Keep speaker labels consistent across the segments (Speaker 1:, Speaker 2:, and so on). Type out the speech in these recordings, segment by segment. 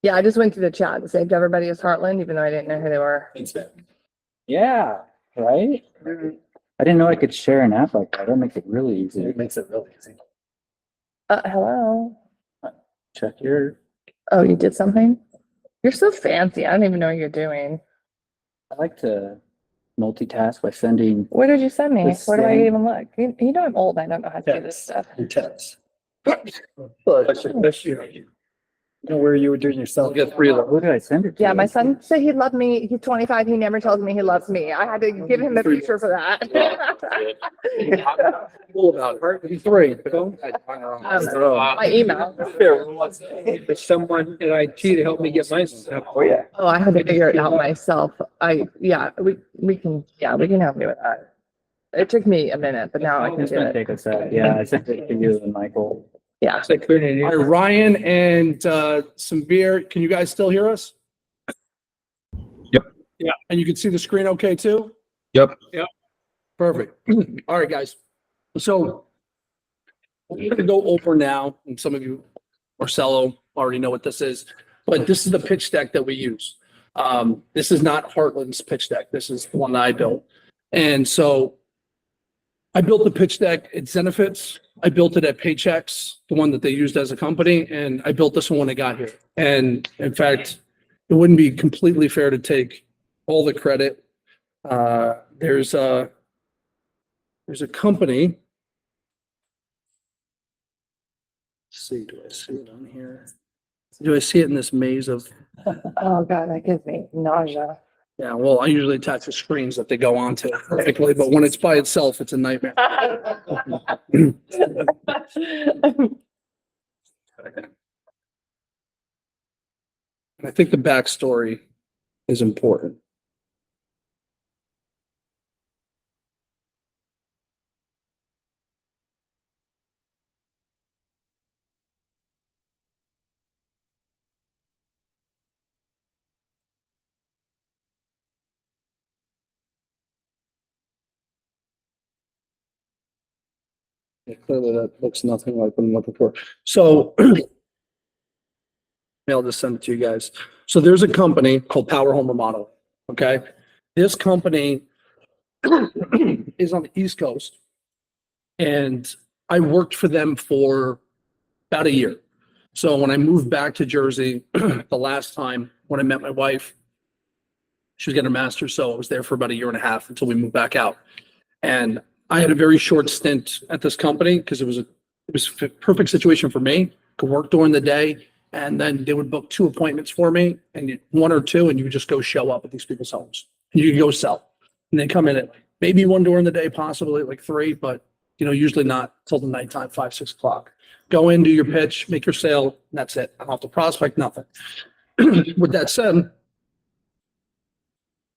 Speaker 1: Yeah, I just went through the chat and saved everybody as Heartland, even though I didn't know who they were.
Speaker 2: Yeah, right? I didn't know I could share an app like that. That makes it really easy.
Speaker 3: It makes it really easy.
Speaker 1: Hello.
Speaker 2: Check your,
Speaker 1: Oh, you did something? You're so fancy. I don't even know what you're doing.
Speaker 2: I like to multitask by sending.
Speaker 1: Where did you send me?
Speaker 2: The
Speaker 1: Where do I
Speaker 2: same-
Speaker 1: even look? You know I'm old. I don't know how to do this
Speaker 3: Text.
Speaker 1: stuff.
Speaker 3: Your text.
Speaker 2: Look,
Speaker 3: You know where you were doing yourself.
Speaker 2: I'll get 3 of them. Who did I send it to?
Speaker 1: Yeah, my son said he loved me. He's 25. He never tells me he loves me. I had to give him a picture for that.
Speaker 3: Cool about it. 3.
Speaker 1: My email.
Speaker 3: There's someone in IT to help me get my stuff.
Speaker 2: Oh, yeah.
Speaker 1: Oh, I had to figure it out myself. We can help me with that. It took me a minute, but now I can
Speaker 2: It's
Speaker 1: do
Speaker 2: gonna
Speaker 1: it.
Speaker 2: take a sec. Yeah, I sent it to you and Michael.
Speaker 1: Yeah.
Speaker 3: I couldn't.
Speaker 4: All right, Ryan and some beer. Can you guys still hear us?
Speaker 5: Yep.
Speaker 4: Yeah, and you can see the screen okay too?
Speaker 5: Yep.
Speaker 4: Yep. Perfect. All right, guys. So we're going to go over now, and some of you, Marcelo, already know what this is, but this is the pitch deck that we use. This is not Heartland's pitch deck. This is the one that I built. And so I built the pitch deck at Zenefits. I built it at Paychex, the one that they used as a company, and I built this one when I got here. And in fact, it wouldn't be completely fair to take all the credit. There's a company. Let's see, do I see it on here? Do I see it in this maze of?
Speaker 1: Oh God, that gives me nausea.
Speaker 4: Yeah, well, I usually attach the screens that they go onto perfectly, but when it's by itself, it's a nightmare. And I think the backstory is important. Yeah, clearly that looks nothing like what I'm looking for. So I'll just send it to you guys. So there's a company called Power Home Remodel. Okay. This company is on the East Coast, and I worked for them for about a year. So when I moved back to Jersey, the last time when I met my wife, she was getting a master's. So I was there for about a year and a half until we moved back out. And I had a very short stint at this company because it was a perfect situation for me. Could work during the day, and then they would book 2 appointments for me, and 1 or 2, and you would just go show up at these people's homes. And you could go sell. And they come in at maybe 1 during the day, possibly like 3, but usually not till the nighttime, 5, 6 o'clock. Go in, do your pitch, make your sale, and that's it. I don't have to prospect, nothing. With that said,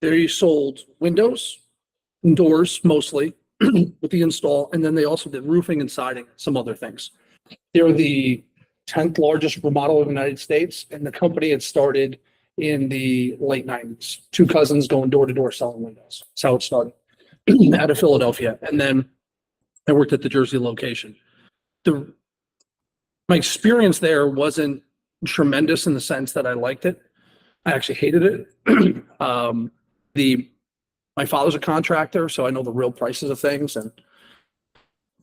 Speaker 4: they sold windows and doors mostly with the install, and then they also did roofing and siding, some other things. They're the 10th largest remodeler in the United States, and the company had started in the late 90s. 2 cousins going door to door selling windows. That's how it started out of Philadelphia. And then I worked at the Jersey location. My experience there wasn't tremendous in the sense that I liked it. I actually hated it. My father's a contractor, so I know the real prices of things. And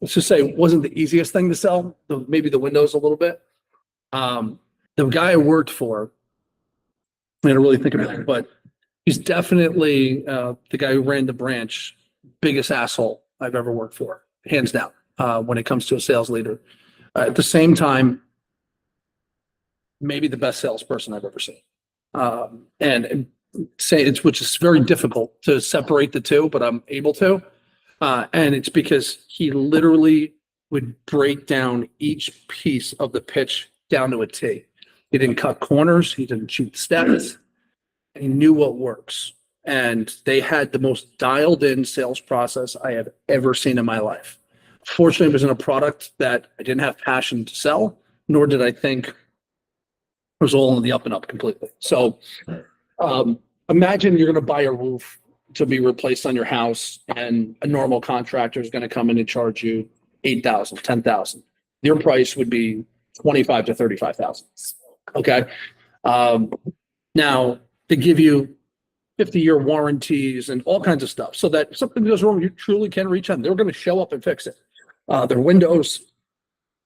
Speaker 4: let's just say it wasn't the easiest thing to sell, maybe the windows a little bit. The guy I worked for, I had to really think about it, but he's definitely the guy who ran the branch, biggest asshole I've ever worked for, hands down, when it comes to a sales leader. At the same time, maybe the best salesperson I've ever seen. And say it's, which is very difficult to separate the two, but I'm able to. And it's because he literally would break down each piece of the pitch down to a T. He didn't cut corners. He didn't shoot steps. And he knew what works. And they had the most dialed in sales process I have ever seen in my life. Fortunately, it was in a product that I didn't have passion to sell, nor did I think it was all in the up and up completely. So imagine you're going to buy a roof to be replaced on your house, and a normal contractor is going to come in and charge you $8,000, $10,000. Your price would be $25,000 to $35,000. Okay. Now they give you 50-year warranties and all kinds of stuff so that if something goes wrong, you truly can reach out. They're going to show up and fix it. Their windows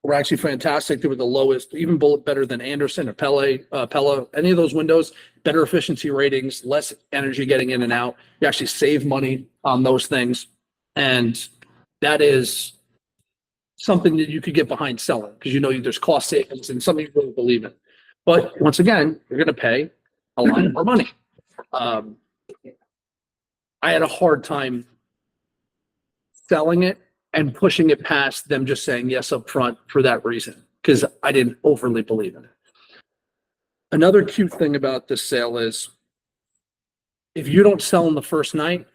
Speaker 4: were actually fantastic. They were the lowest, even better than Anderson or Pella, any of those windows, better efficiency ratings, less energy getting in and out. You actually save money on those things. And that is something that you could get behind selling because you know there's cost savings and something you really believe in. But once again, you're going to pay a lot more money. I had a hard time selling it and pushing it past them just saying yes up front for that reason, because I didn't overly believe in it. Another cute thing about this sale is if you don't sell in the first night,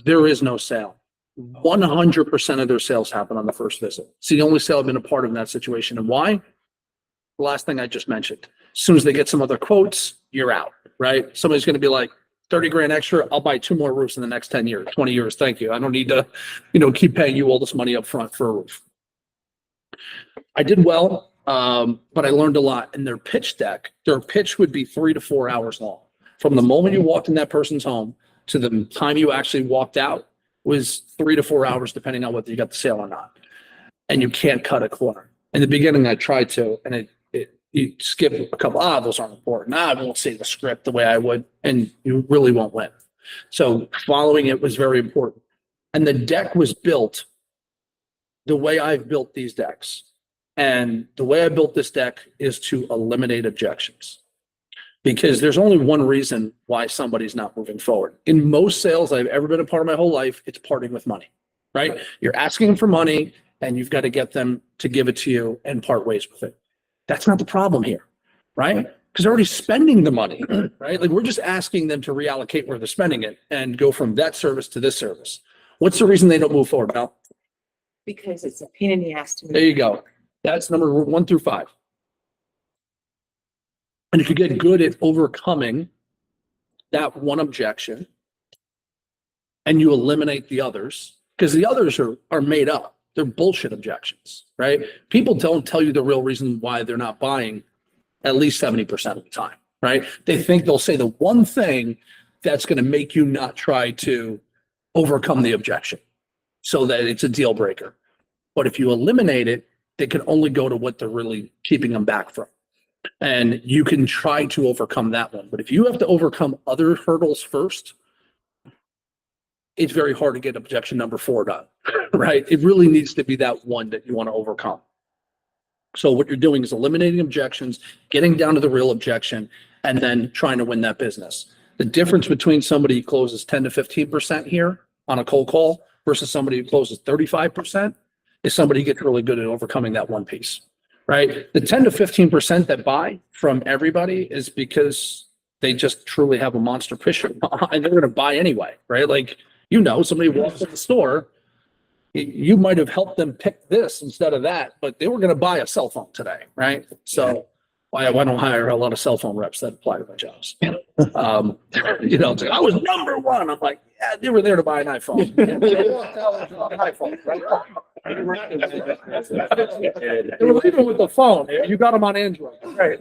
Speaker 4: there is no sale. 100% of their sales happen on the first visit. It's the only sale I've been a part of in that situation. And why? The last thing I just mentioned. As soon as they get some other quotes, you're out, right? Somebody's going to be like, 30 grand extra, I'll buy 2 more roofs in the next 10 years, 20 years. Thank you. I don't need to, keep paying you all this money up front for a roof. I did well, but I learned a lot. In their pitch deck, their pitch would be 3 to 4 hours long. From the moment you walked in that person's home to the time you actually walked out was 3 to 4 hours, depending on whether you got the sale or not. And you can't cut a corner. In the beginning, I tried to, and you skip a couple, those aren't important. I won't say the script the way I would, and you really won't win. So following it was very important. And the deck was built the way I've built these decks. And the way I built this deck is to eliminate objections. Because there's only one reason why somebody's not moving forward. In most sales I've ever been a part of my whole life, it's parting with money, right? You're asking them for money and you've got to get them to give it to you and part ways with it. That's not the problem here, right? Because they're already spending the money, right? Like we're just asking them to reallocate where they're spending it and go from that service to this service. What's the reason they don't move forward, Mel?
Speaker 6: Because it's a pain in the ass to
Speaker 4: There
Speaker 6: me.
Speaker 4: you go. That's number 1 through 5. And if you get good at overcoming that one objection and you eliminate the others, because the others are made up. They're bullshit objections, right? People don't tell you the real reason why they're not buying at least 70% of the time, right? They think they'll say the one thing that's going to make you not try to overcome the objection so that it's a deal breaker. But if you eliminate it, they can only go to what they're really keeping them back from. And you can try to overcome that one. But if you have to overcome other hurdles first, it's very hard to get objection number 4 done, right? It really needs to be that one that you want to overcome. So what you're doing is eliminating objections, getting down to the real objection, and then trying to win that business. The difference between somebody who closes 10 to 15% here on a cold call versus somebody who closes 35% is somebody who gets really good at overcoming that one piece, right? The 10 to 15% that buy from everybody is because they just truly have a monster pusher and they're going to buy anyway, right? Like, somebody walks in the store, you might have helped them pick this instead of that, but they were going to buy a cell phone today, right? So why don't hire a lot of cell phone reps that apply to my jobs? It's like, I was number 1. I'm like, yeah, they were there to buy an iPhone. They were leaving with the phone. You got them on Android, right?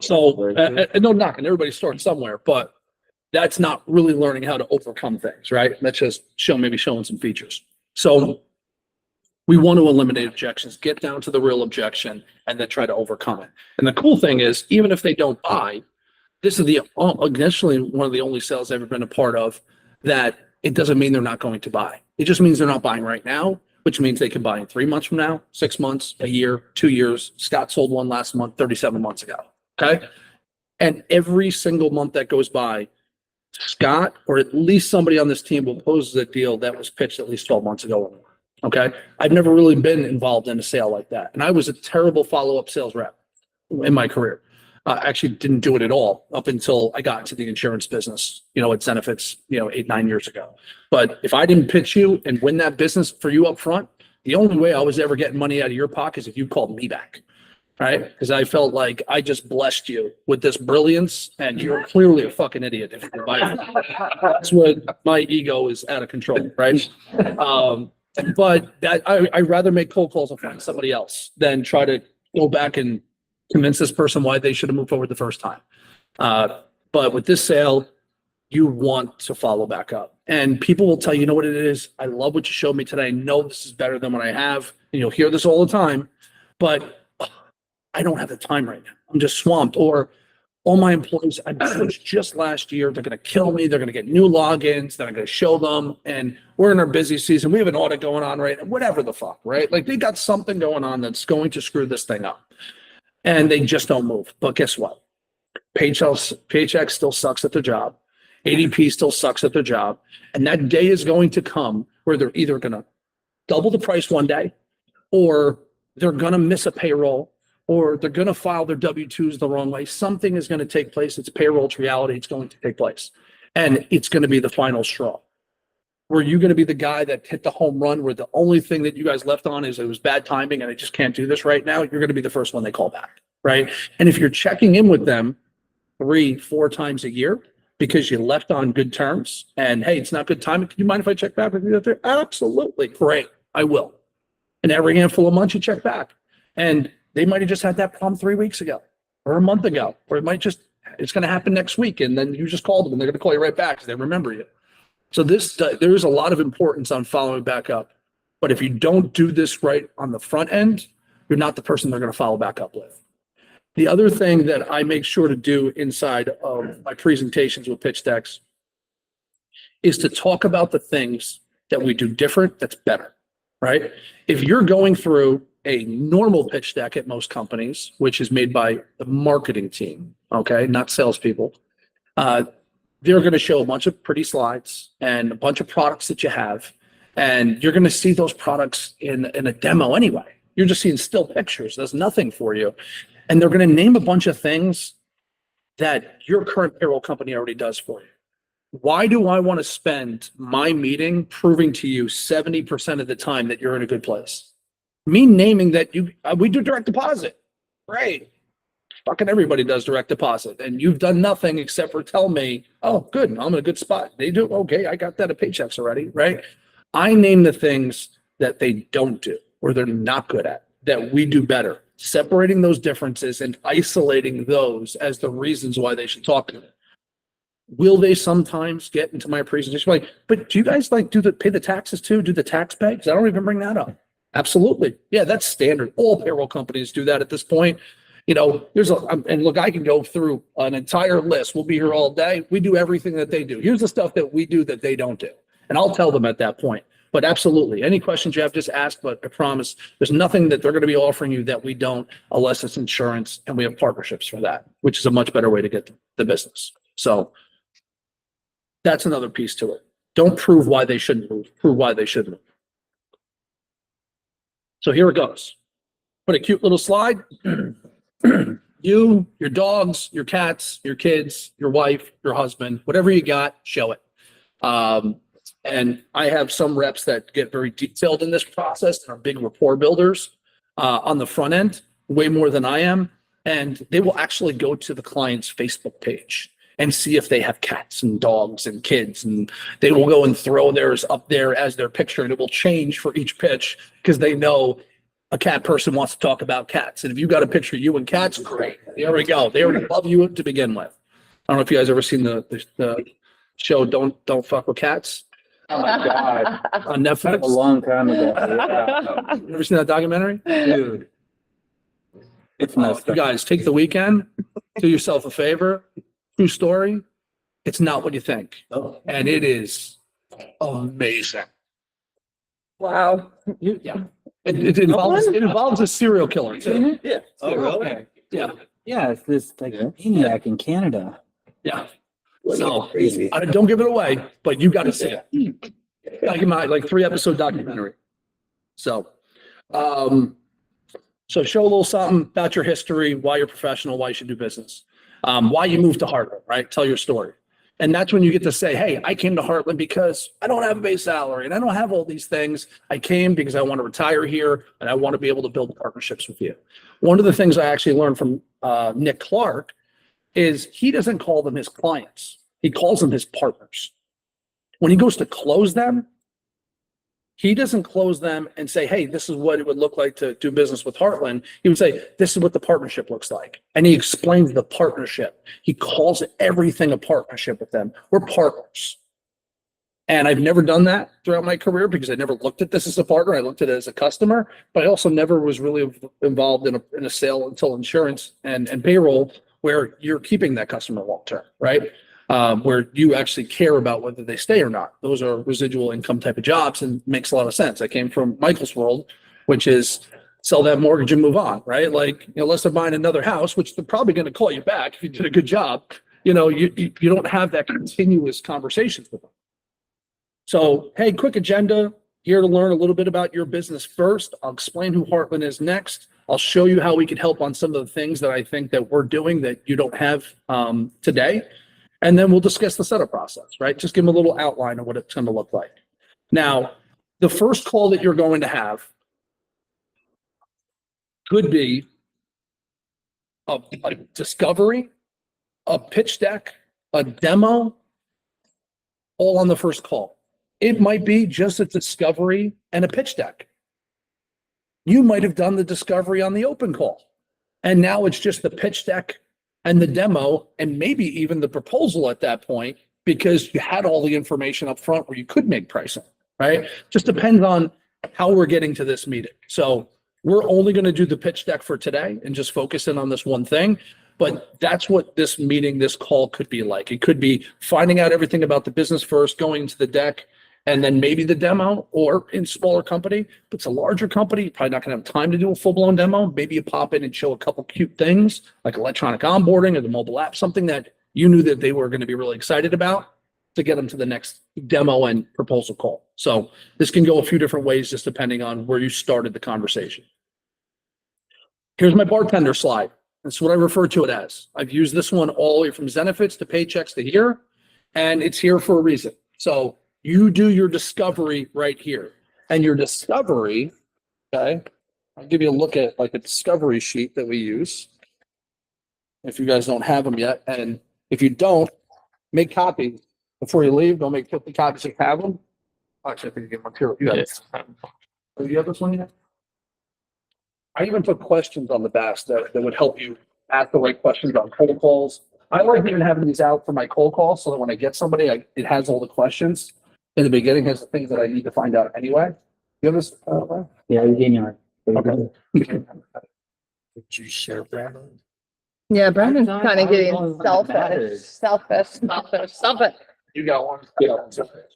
Speaker 4: So, and no knocking, everybody starts somewhere, but that's not really learning how to overcome things, right? That's just showing some features. So we want to eliminate objections, get down to the real objection, and then try to overcome it. And the cool thing is, even if they don't buy, this is initially one of the only sales I've ever been a part of that it doesn't mean they're not going to buy. It just means they're not buying right now, which means they can buy in 3 months from now, 6 months, a year, 2 years. Scott sold one last month, 37 months ago. Okay. And every single month that goes by, Scott, or at least somebody on this team, will close a deal that was pitched at least 12 months ago or more. Okay. I've never really been involved in a sale like that. And I was a terrible follow-up sales rep in my career. I actually didn't do it at all up until I got into the insurance business, at Zenefits, 8-9 years ago. But if I didn't pitch you and win that business for you up front, the only way I was ever getting money out of your pocket is if you called me back. Right? Because I felt like I just blessed you with this brilliance and you're clearly a fucking idiot if you're buying it. That's what my ego is out of control, right? But I'd rather make cold calls and find somebody else than try to go back and convince this person why they should have moved forward the first time. But with this sale, you want to follow back up. And people will tell you, you know what it is? I love what you showed me today. I know this is better than what I have. And you'll hear this all the time, but I don't have the time right now. I'm just swamped. Or all my employees, I pushed just last year. They're going to kill me. They're going to get new logins. Then I'm going to show them. And we're in our busy season. We have an audit going on right now. Whatever the fuck, right? Like they got something going on that's going to screw this thing up. And they just don't move. But guess what? Paycheck still sucks at their job. ADP still sucks at their job. And that day is going to come where they're either going to double the price one day, or they're going to miss a payroll, or they're going to file their W-2s the wrong way. Something is going to take place. It's payroll, it's reality. It's going to take place. And it's going to be the final straw. Were you going to be the guy that hit the home run where the only thing that you guys left on is it was bad timing and I just can't do this right now? You're going to be the first one they call back, right? And if you're checking in with them 3-4 times a year because you left on good terms and, hey, it's not good timing, can you mind if I check back with you? Absolutely. Great. I will. And every handful of months you check back. And they might have just had that problem 3 weeks ago or a month ago, or it might just, it's going to happen next week. And then you just called them and they're going to call you right back because they remember you. So there is a lot of importance on following back up. But if you don't do this right on the front end, you're not the person they're going to follow back up with. The other thing that I make sure to do inside of my presentations with pitch decks is to talk about the things that we do different that's better, right? If you're going through a normal pitch deck at most companies, which is made by the marketing team, okay, not salespeople, they're going to show a bunch of pretty slides and a bunch of products that you have. And you're going to see those products in a demo anyway. You're just seeing still pictures. There's nothing for you. And they're going to name a bunch of things that your current payroll company already does for you. Why do I want to spend my meeting proving to you 70% of the time that you're in a good place? Me naming that we do direct deposit. Great. Fucking everybody does direct deposit. And you've done nothing except for tell me, oh, good, I'm in a good spot. They do, okay, I got that at Paychecks already, right? I name the things that they don't do or they're not good at, that we do better. Separating those differences and isolating those as the reasons why they should talk to me. Will they sometimes get into my presentation like, but do you guys like pay the taxes too? Do the tax pay? Because I don't even bring that up. Absolutely. Yeah, that's standard. All payroll companies do that at this point. You know, and look, I can go through an entire list. We'll be here all day. We do everything that they do. Here's the stuff that we do that they don't do. And I'll tell them at that point. But absolutely, any questions you have, just ask. But I promise there's nothing that they're going to be offering you that we don't, unless it's insurance. And we have partnerships for that, which is a much better way to get the business. So that's another piece to it. Don't prove why they shouldn't move. Prove why they should move. So here it goes. Put a cute little slide. You, your dogs, your cats, your kids, your wife, your husband, whatever you got, show it. And I have some reps that get very detailed in this process and are big rapport builders on the front end, way more than I am. And they will actually go to the client's Facebook page and see if they have cats and dogs and kids. And they will go and throw theirs up there as their picture, and it will change for each pitch because they know a cat person wants to talk about cats. And if you got a picture of you and cats, great. There we go. They already love you to begin with. I don't know if you guys ever seen the show Don't Fuck with Cats.
Speaker 2: Oh my God.
Speaker 4: On Netflix.
Speaker 2: A long time ago. Yeah.
Speaker 4: You ever seen that documentary?
Speaker 2: Dude. It's messed
Speaker 4: You
Speaker 2: up.
Speaker 4: guys take the weekend, do yourself a favor. True story. It's not what you think. And it is amazing.
Speaker 1: Wow.
Speaker 4: Yeah. It involves a serial killer too.
Speaker 3: Yeah.
Speaker 2: Oh, really?
Speaker 4: Yeah.
Speaker 2: Yeah, it's this like maniac in Canada.
Speaker 4: Yeah. So don't give it away, but you got to see it. Like 3-episode documentary. So, so show a little something about your history, why you're professional, why you should do business, why you moved to Heartland, right? Tell your story. And that's when you get to say, hey, I came to Heartland because I don't have a base salary and I don't have all these things. I came because I want to retire here and I want to be able to build partnerships with you. One of the things I actually learned from Nick Clark is he doesn't call them his clients. He calls them his partners. When he goes to close them, He doesn't close them and say, hey, this is what it would look like to do business with Heartland. He would say, this is what the partnership looks like. And he explains the partnership. He calls everything a partnership with them. We're partners. And I've never done that throughout my career because I never looked at this as a partner. I looked at it as a customer, but I also never was really involved in a sale until insurance and payroll where you're keeping that customer long-term, right? Where you actually care about whether they stay or not. Those are residual income type of jobs and makes a lot of sense. I came from Michael's world, which is sell that mortgage and move on, right? Like, unless they're buying another house, which they're probably going to call you back if you did a good job, you don't have that continuous conversations with them. So, hey, quick agenda here to learn a little bit about your business first. I'll explain who Heartland is next. I'll show you how we could help on some of the things that I think that we're doing that you don't have today. And then we'll discuss the setup process, right? Just give them a little outline of what it's going to look like. Now, the first call that you're going to have could be a discovery, a pitch deck, a demo, all on the first call. It might be just a discovery and a pitch deck. You might have done the discovery on the open call, and now it's just the pitch deck and the demo, and maybe even the proposal at that point, because you had all the information up front where you could make pricing, right? Just depends on how we're getting to this meeting. So we're only going to do the pitch deck for today and just focus in on this one thing. But that's what this meeting, this call could be like. It could be finding out everything about the business first, going to the deck, and then maybe the demo, or in smaller company. If it's a larger company, you're probably not going to have time to do a full-blown demo. Maybe you pop in and show a couple cute things like electronic onboarding or the mobile app, something that you knew that they were going to be really excited about to get them to the next demo and proposal call. So this can go a few different ways just depending on where you started the conversation. Here's my bartender slide. That's what I refer to it as. I've used this one all the way from Zenefits to Paychecks to here, and it's here for a reason. So you do your discovery right here. And your discovery, okay, I'll give you a look at like a discovery sheet that we use. If you guys don't have them yet, and if you don't, make copies before you leave. Don't make 50 copies if you have them. Actually, I think you get one here. You have this. Do you have this one yet? I even put questions on the back that would help you ask the right questions on cold calls. I like even having these out for my cold calls so that when I get somebody, it has all the questions. In the beginning, has the things that I need to find out anyway. You have this?
Speaker 2: Yeah, you gave me one.
Speaker 4: Okay.
Speaker 3: Did you share Brandon?
Speaker 1: Yeah, Brandon's
Speaker 2: I
Speaker 1: kind of
Speaker 2: was
Speaker 1: getting
Speaker 2: going on that
Speaker 1: selfish. Stop it.
Speaker 4: You got one? Yeah.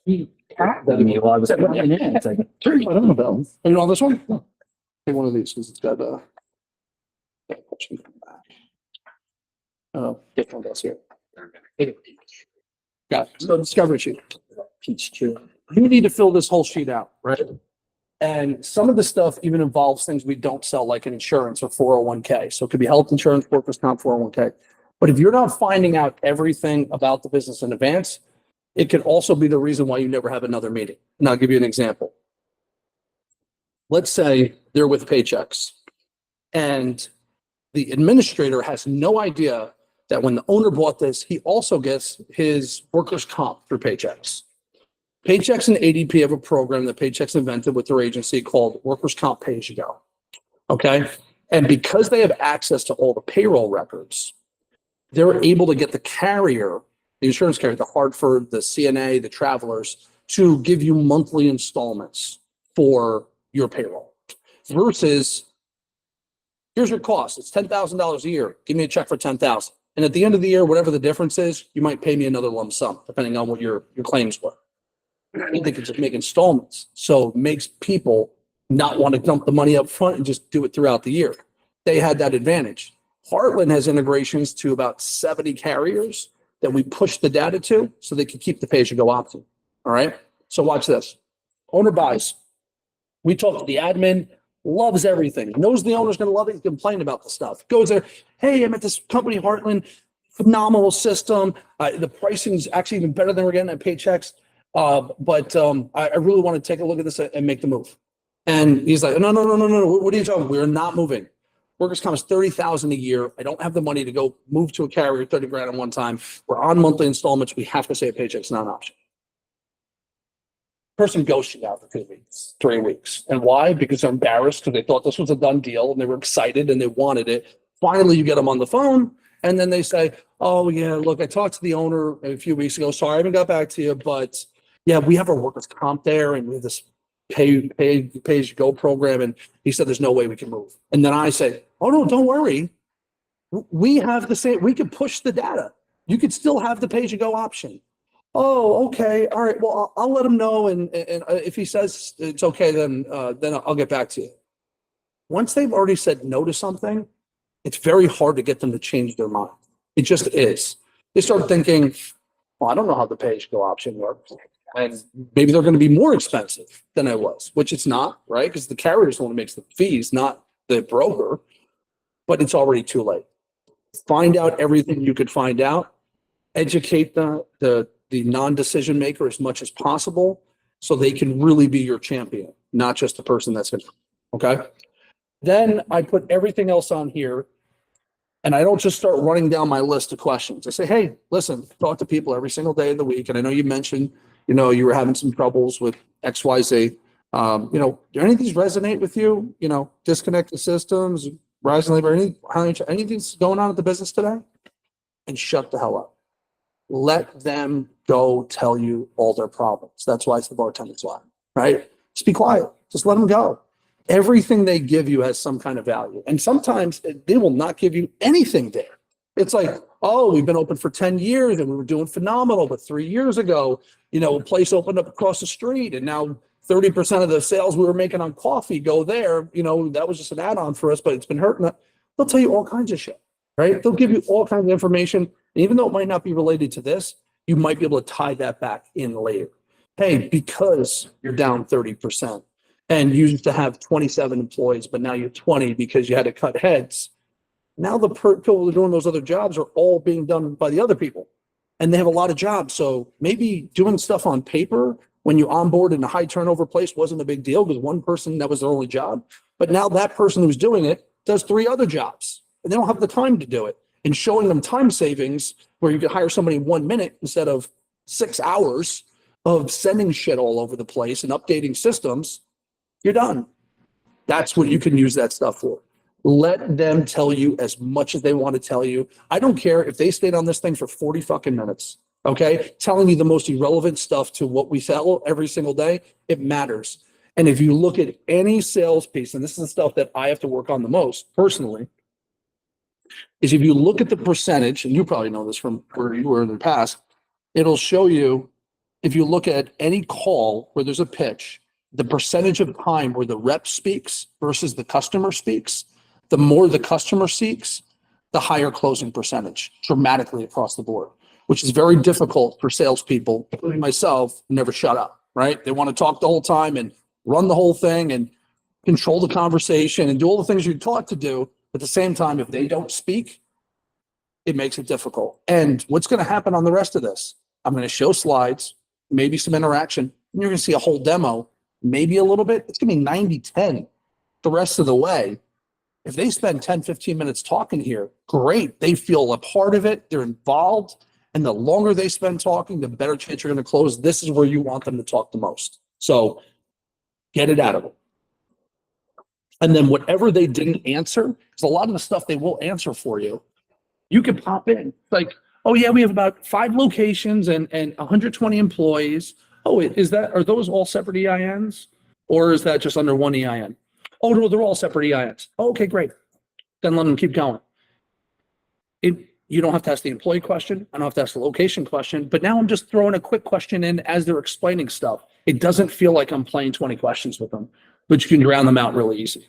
Speaker 2: He tapped me while I was coming in. It's like,
Speaker 4: Turn my own bell. Oh, you want this one? Take one of these because it's got different bells here. Got it. So discovery sheet.
Speaker 2: peach chew.
Speaker 4: You need to fill this whole sheet out, right? And some of the stuff even involves things we don't sell, like an insurance or 401k. So it could be health insurance, workers' comp, 401k. But if you're not finding out everything about the business in advance, it could also be the reason why you never have another meeting. And I'll give you an example. Let's say they're with Paychecks and the administrator has no idea that when the owner bought this, he also gets his workers' comp through Paychecks. Paychecks and ADP have a program that Paychecks invented with their agency called Workers' Comp Pay As You Go. Okay. And because they have access to all the payroll records, they're able to get the carrier, the insurance carrier, the Hartford, the CNA, the Travelers, to give you monthly installments for your payroll versus here's your cost. It's $10,000 a year. Give me a check for $10,000. And at the end of the year, whatever the difference is, you might pay me another lump sum, depending on what your claims were. They could just make installments. So it makes people not want to dump the money up front and just do it throughout the year. They had that advantage. Heartland has integrations to about 70 carriers that we push the data to so they can keep the pay-as-you-go option. All right. So watch this. Owner buys. We talk to the admin, loves everything, knows the owner's going to love it, complain about the stuff. Goes there. Hey, I'm at this company, Heartland, phenomenal system. The pricing's actually even better than we're getting at Paychecks. But I really want to take a look at this and make the move. And he's like, no. What are you talking about? We're not moving. Workers' comp is $30,000 a year. I don't have the money to go move to a carrier 30 grand at one time. We're on monthly installments. We have to say a Paycheck's not an option. Person ghosted you out for 2 weeks, 3 weeks. And why? Because they're embarrassed because they thought this was a done deal and they were excited and they wanted it. Finally, you get them on the phone and then they say, oh yeah, look, I talked to the owner a few weeks ago. Sorry, I haven't got back to you, but yeah, we have our workers' comp there and we have this pay as you go program. And he said, there's no way we can move. And then I say, oh no, don't worry. We have the same, we could push the data. You could still have the pay as you go option. Oh, okay. All right. Well, I'll let him know. And if he says it's okay, then I'll get back to you. Once they've already said no to something, it's very hard to get them to change their mind. It just is. They start thinking, well, I don't know how the pay as you go option works. And maybe they're going to be more expensive than I was, which it's not, right? Because the carrier's the one who makes the fees, not the broker. But it's already too late. Find out everything you could find out. Educate the non-decision maker as much as possible so they can really be your champion, not just the person that's going to, okay? Then I put everything else on here and I don't just start running down my list of questions. I say, hey, listen, talk to people every single day of the week. And I know you mentioned, you were having some troubles with XYZ. Do any of these resonate with you? Disconnected systems, rising labor, anything's going on at the business today? And shut the hell up. Let them go tell you all their problems. That's why it's the bartender's line, right? Just be quiet. Just let them go. Everything they give you has some kind of value. And sometimes they will not give you anything there. It's like, oh, we've been open for 10 years and we were doing phenomenal. But 3 years ago, a place opened up across the street and now 30% of the sales we were making on coffee go there. That was just an add-on for us, but it's been hurting us. They'll tell you all kinds of shit, right? They'll give you all kinds of information. And even though it might not be related to this, you might be able to tie that back in later. Hey, because you're down 30% and you used to have 27 employees, but now you're 20 because you had to cut heads. Now the people who are doing those other jobs are all being done by the other people and they have a lot of jobs. So maybe doing stuff on paper when you onboard in a high turnover place wasn't a big deal because one person, that was their only job. But now that person who's doing it does 3 other jobs and they don't have the time to do it. And showing them time savings where you could hire somebody in 1 minute instead of 6 hours of sending shit all over the place and updating systems, you're done. That's what you can use that stuff for. Let them tell you as much as they want to tell you. I don't care if they stayed on this thing for 40 fucking minutes, okay? Telling you the most irrelevant stuff to what we sell every single day, it matters. And if you look at any sales piece, and this is the stuff that I have to work on the most personally, is if you look at the percentage, and you probably know this from where you were in the past, it'll show you, if you look at any call where there's a pitch, the percentage of time where the rep speaks versus the customer speaks, the more the customer speaks, the higher closing percentage dramatically across the board, which is very difficult for salespeople, including myself, who never shut up, right? They want to talk the whole time and run the whole thing and control the conversation and do all the things you're taught to do. At the same time, if they don't speak, it makes it difficult. And what's going to happen on the rest of this? I'm going to show slides, maybe some interaction, and you're going to see a whole demo, maybe a little bit. It's going to be 90-10 the rest of the way. If they spend 10, 15 minutes talking here, great. They feel a part of it. They're involved. And the longer they spend talking, the better chance you're going to close. This is where you want them to talk the most. So get it out of them. And then whatever they didn't answer, because a lot of the stuff they will answer for you, you can pop in. Like, oh yeah, we have about 5 locations and 120 employees. Oh, are those all separate EINs? Or is that just under one EIN? Oh no, they're all separate EINs. Oh, okay, great. Then let them keep going. You don't have to ask the employee question. I don't have to ask the location question, but now I'm just throwing a quick question in as they're explaining stuff. It doesn't feel like I'm playing 20 questions with them, but you can drown them out really easy.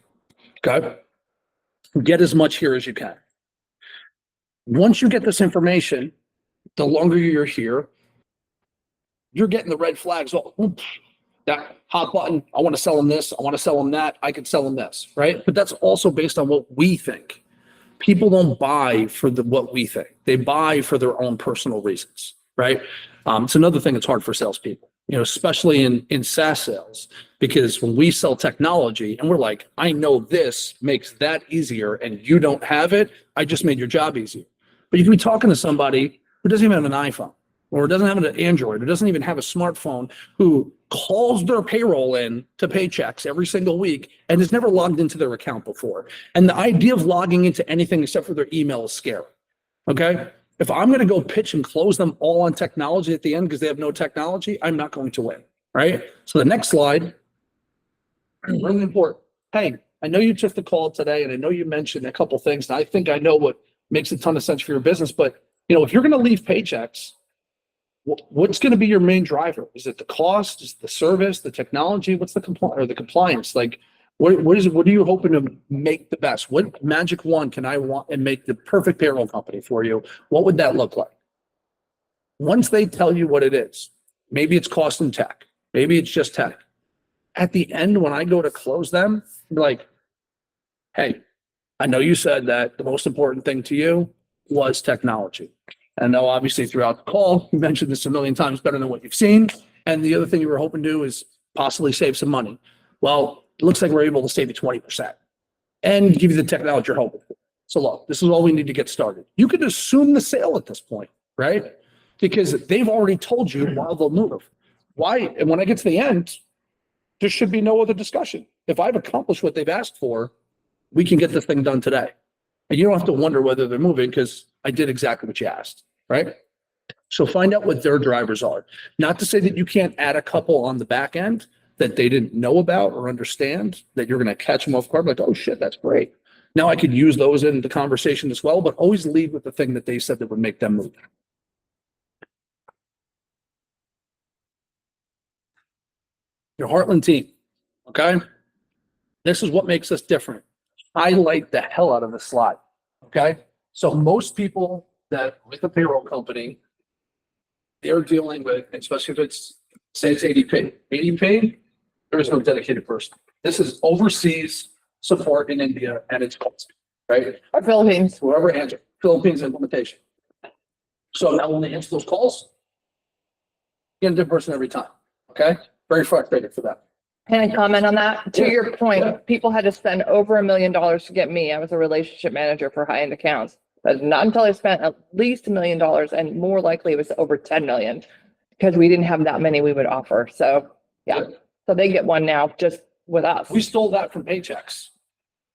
Speaker 4: Okay? Get as much here as you can. Once you get this information, the longer you're here, you're getting the red flags. Oh, that hot button. I want to sell them this. I want to sell them that. I could sell them this, right? But that's also based on what we think. People don't buy for what we think. They buy for their own personal reasons, right? It's another thing that's hard for salespeople, especially in SaaS sales, because when we sell technology and we're like, I know this makes that easier and you don't have it, I just made your job easier. But you can be talking to somebody who doesn't even have an iPhone, or doesn't have an Android, or doesn't even have a smartphone, who calls their payroll in to paychecks every single week and has never logged into their account before. And the idea of logging into anything except for their email is scary. Okay? If I'm going to go pitch and close them all on technology at the end because they have no technology, I'm not going to win. Right? So the next slide, really important. Hey, I know you took the call today, and I know you mentioned a couple things, and I think I know what makes a ton of sense for your business. But if you're going to leave paychecks, what's going to be your main driver? Is it the cost? Is it the service, the technology? What's the compliance? Like, what are you hoping to make the best? What magic wand can I want and make the perfect payroll company for you? What would that look like? Once they tell you what it is, maybe it's cost and tech, maybe it's just tech. At the end, when I go to close them, I'm like, hey, I know you said that the most important thing to you was technology. And now, obviously, throughout the call, you mentioned this a million times better than what you've seen. And the other thing you were hoping to do is possibly save some money. Well, it looks like we're able to save you 20% and give you the technology you're hoping for. So look, this is all we need to get started. You could assume the sale at this point, right? Because they've already told you why they'll move. Why? And when I get to the end, there should be no other discussion. If I've accomplished what they've asked for, we can get this thing done today. And you don't have to wonder whether they're moving because I did exactly what you asked, right? So find out what their drivers are. Not to say that you can't add a couple on the back end that they didn't know about or understand, that you're going to catch them off guard, like, oh shit, that's great. Now I could use those in the conversation as well, but always lead with the thing that they said that would make them move. Your Heartland team, okay? This is what makes us different. Highlight the hell out of the slide, okay? So most people that with a payroll company, they're dealing with, especially if it's, say it's ADP. ADP, there is no dedicated person. This is overseas support in India and it's cost, right?
Speaker 1: Our Philippines.
Speaker 4: Whoever answers, Philippines implementation. So now when they answer those calls, you get a different person every time, okay? Very frustrated for that.
Speaker 1: Can I comment on that? To
Speaker 4: Yeah.
Speaker 1: your point,
Speaker 4: Yeah.
Speaker 1: people had to spend over $1 million to get me. I was a relationship manager for high-end accounts. But not until I spent at least $1 million, and more likely it was over 10 million, because we didn't have that many we would offer. So yeah, so they get one now just with us.
Speaker 4: We stole that from paychecks.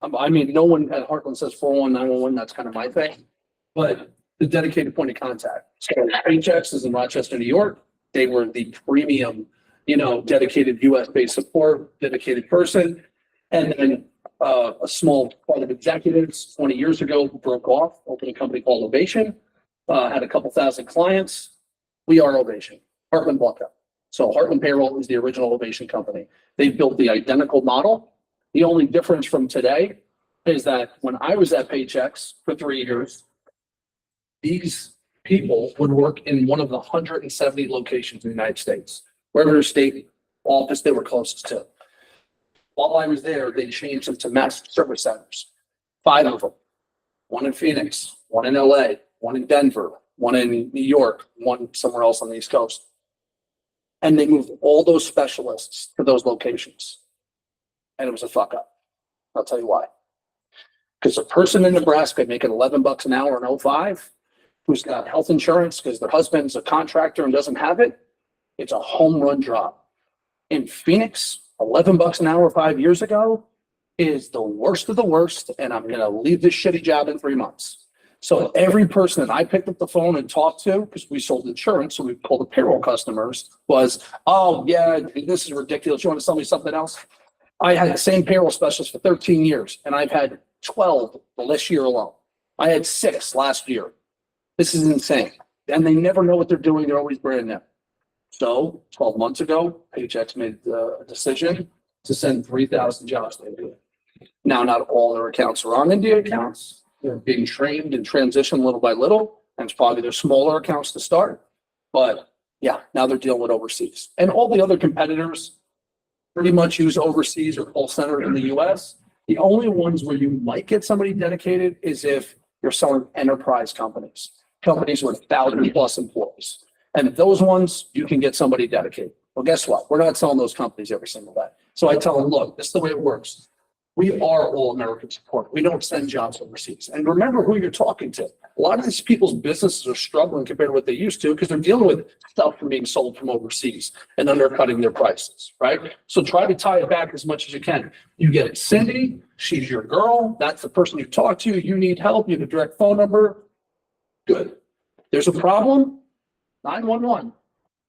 Speaker 4: I mean, no one at Heartland says 41911, that's kind of my thing. But the dedicated point of contact. So paychecks is in Rochester, New York. They were the premium, dedicated US-based support, dedicated person. And then a small part of executives 20 years ago broke off, opened a company called Ovation, had a couple thousand clients. We are Ovation. Heartland bought them. So Heartland Payroll is the original Ovation company. They built the identical model. The only difference from today is that when I was at Paychex for 3 years, these people would work in one of the 170 locations in the United States, wherever state office they were closest to. While I was there, they changed them to master service centers, 5 of them, one in Phoenix, one in LA, one in Denver, one in New York, one somewhere else on the East Coast. And they moved all those specialists to those locations. And it was a fuck up. I'll tell you why. Because a person in Nebraska making $11 an hour in 05, who's got health insurance because their husband's a contractor and doesn't have it, it's a home run job. In Phoenix, $11 an hour 5 years ago is the worst of the worst, and I'm gonna leave this shitty job in 3 months. So every person that I picked up the phone and talked to, because we sold insurance, so we called the payroll customers, was, oh yeah, this is ridiculous. You want to sell me something else? I had the same payroll specialist for 13 years, and I've had 12 this year alone. I had 6 last year. This is insane. And they never know what they're doing. They're always brand new. So 12 months ago, Paychex made a decision to send 3,000 jobs to India. Now, not all their accounts are on India accounts. They're being trained and transitioned little by little. And it's probably their smaller accounts to start. But yeah, now they're dealing with overseas. And all the other competitors pretty much use overseas or call center in the US. The only ones where you might get somebody dedicated is if you're selling enterprise companies with 1,000+ employees. And those ones, you can get somebody dedicated. Well, guess what? We're not selling those companies every single day. So I tell them, look, this is the way it works. We are all American support. We don't send jobs overseas. And remember who you're talking to. A A lot of these people's businesses are struggling compared to what they used to because they're dealing with stuff from being sold from overseas and undercutting their prices, right? So try to tie it back as much as you can. You get Cindy, she's your girl. That's the person you talk to. You need help. You have a direct phone number. Good. There's a problem. 911.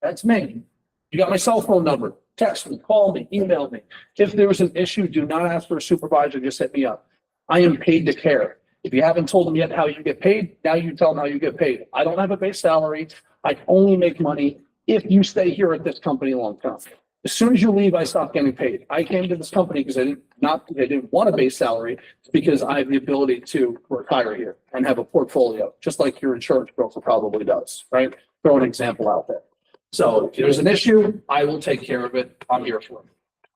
Speaker 4: That's me. You got my cell phone number. Text me, call me, email me. If there was an issue, do not ask for a supervisor. Just hit me up. I am paid to care. If you haven't told them yet how you get paid, now you tell them how you get paid. I don't have a base salary. I only make money if you stay here at this company long term. As soon as you leave, I stop getting paid. I came to this company because I didn't want a base salary, because I have the ability to retire here and have a portfolio, just like your insurance broker probably does, right? Throw an example out there. So if there's an issue, I will take care of it. I'm here for it.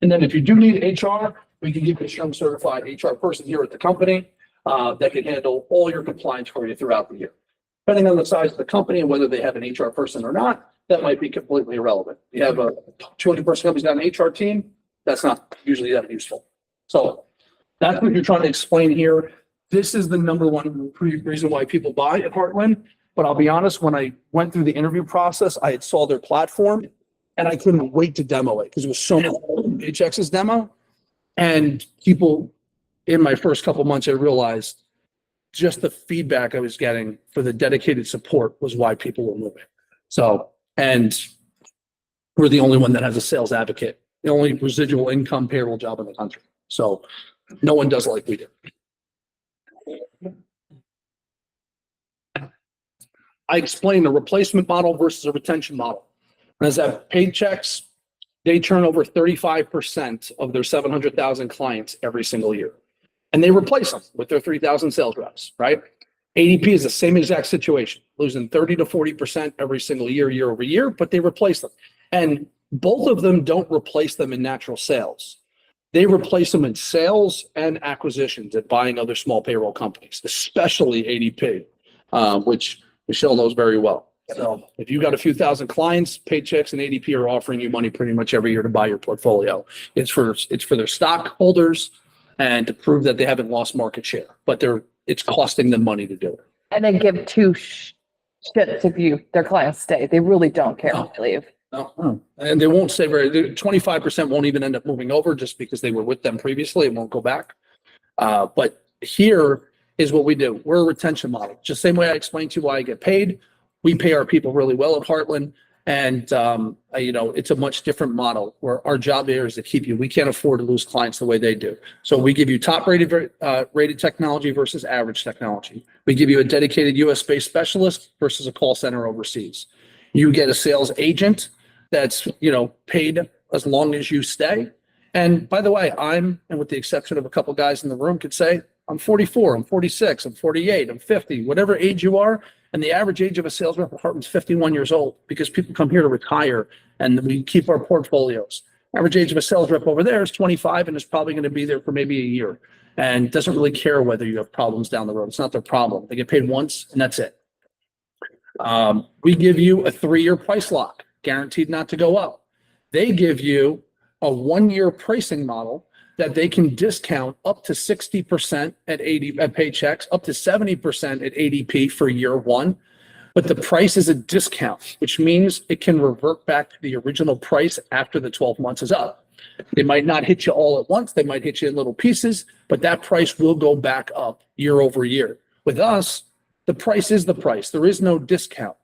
Speaker 4: And then if you do need HR, we can give you a SHRM certified HR person here at the company that can handle all your compliance for you throughout the year. Depending on the size of the company and whether they have an HR person or not, that might be completely irrelevant. You have a 200-person company's got an HR team, that's not usually that useful. So that's what you're trying to explain here. This is the number one reason why people buy at Heartland. But I'll be honest, when I went through the interview process, I had saw their platform and I couldn't wait to demo it because it was so much HX's demo. And people in my first couple months, I realized just the feedback I was getting for the dedicated support was why people were moving. So, and we're the only one that has a sales advocate, the only residual income payroll job in the country. So no one does it like we do. I explained a replacement model versus a retention model. And as that paid checks, they turn over 35% of their 700,000 clients every single year. And they replace them with their 3,000 sales reps, right? ADP is the same exact situation, losing 30 to 40% every single year, year over year, but they replace them. And both of them don't replace them in natural sales. They replace them in sales and acquisitions and buying other small payroll companies, especially ADP, which Michelle knows very well. So if you got a few thousand clients, Paychecks and ADP are offering you money pretty much every year to buy your portfolio. It's for their stockholders and to prove that they haven't lost market share, but it's costing them money to do it.
Speaker 1: And they give two shits if their clients stay. They really don't care if they leave.
Speaker 4: No. And they won't say 25% won't even end up moving over just because they were with them previously and won't go back. But here is what we do. We're a retention model. Just the same way I explained to you why I get paid. We pay our people really well at Heartland. And, it's a much different model where our job here is to keep you. We can't afford to lose clients the way they do. So we give you top rated technology versus average technology. We give you a dedicated US-based specialist versus a call center overseas. You get a sales agent that's, paid as long as you stay. And by the way, and with the exception of a couple guys in the room, could say, I'm 44, I'm 46, I'm 48, I'm 50, whatever age you are. And the average age of a sales rep at Heartland's 51 years old because people come here to retire and we keep our portfolios. Average age of a sales rep over there is 25 and is probably going to be there for maybe a year and doesn't really care whether you have problems down the road. It's not their problem. They get paid once and that's it. We give you a 3-year price lock, guaranteed not to go up. They give you a 1-year pricing model that they can discount up to 60% at Paychecks, up to 70% at ADP for year one. But the price is a discount, which means it can revert back to the original price after the 12 months is up. They might not hit you all at once. They might hit you in little pieces, but that price will go back up year over year. With us, the price is the price. There is no discount.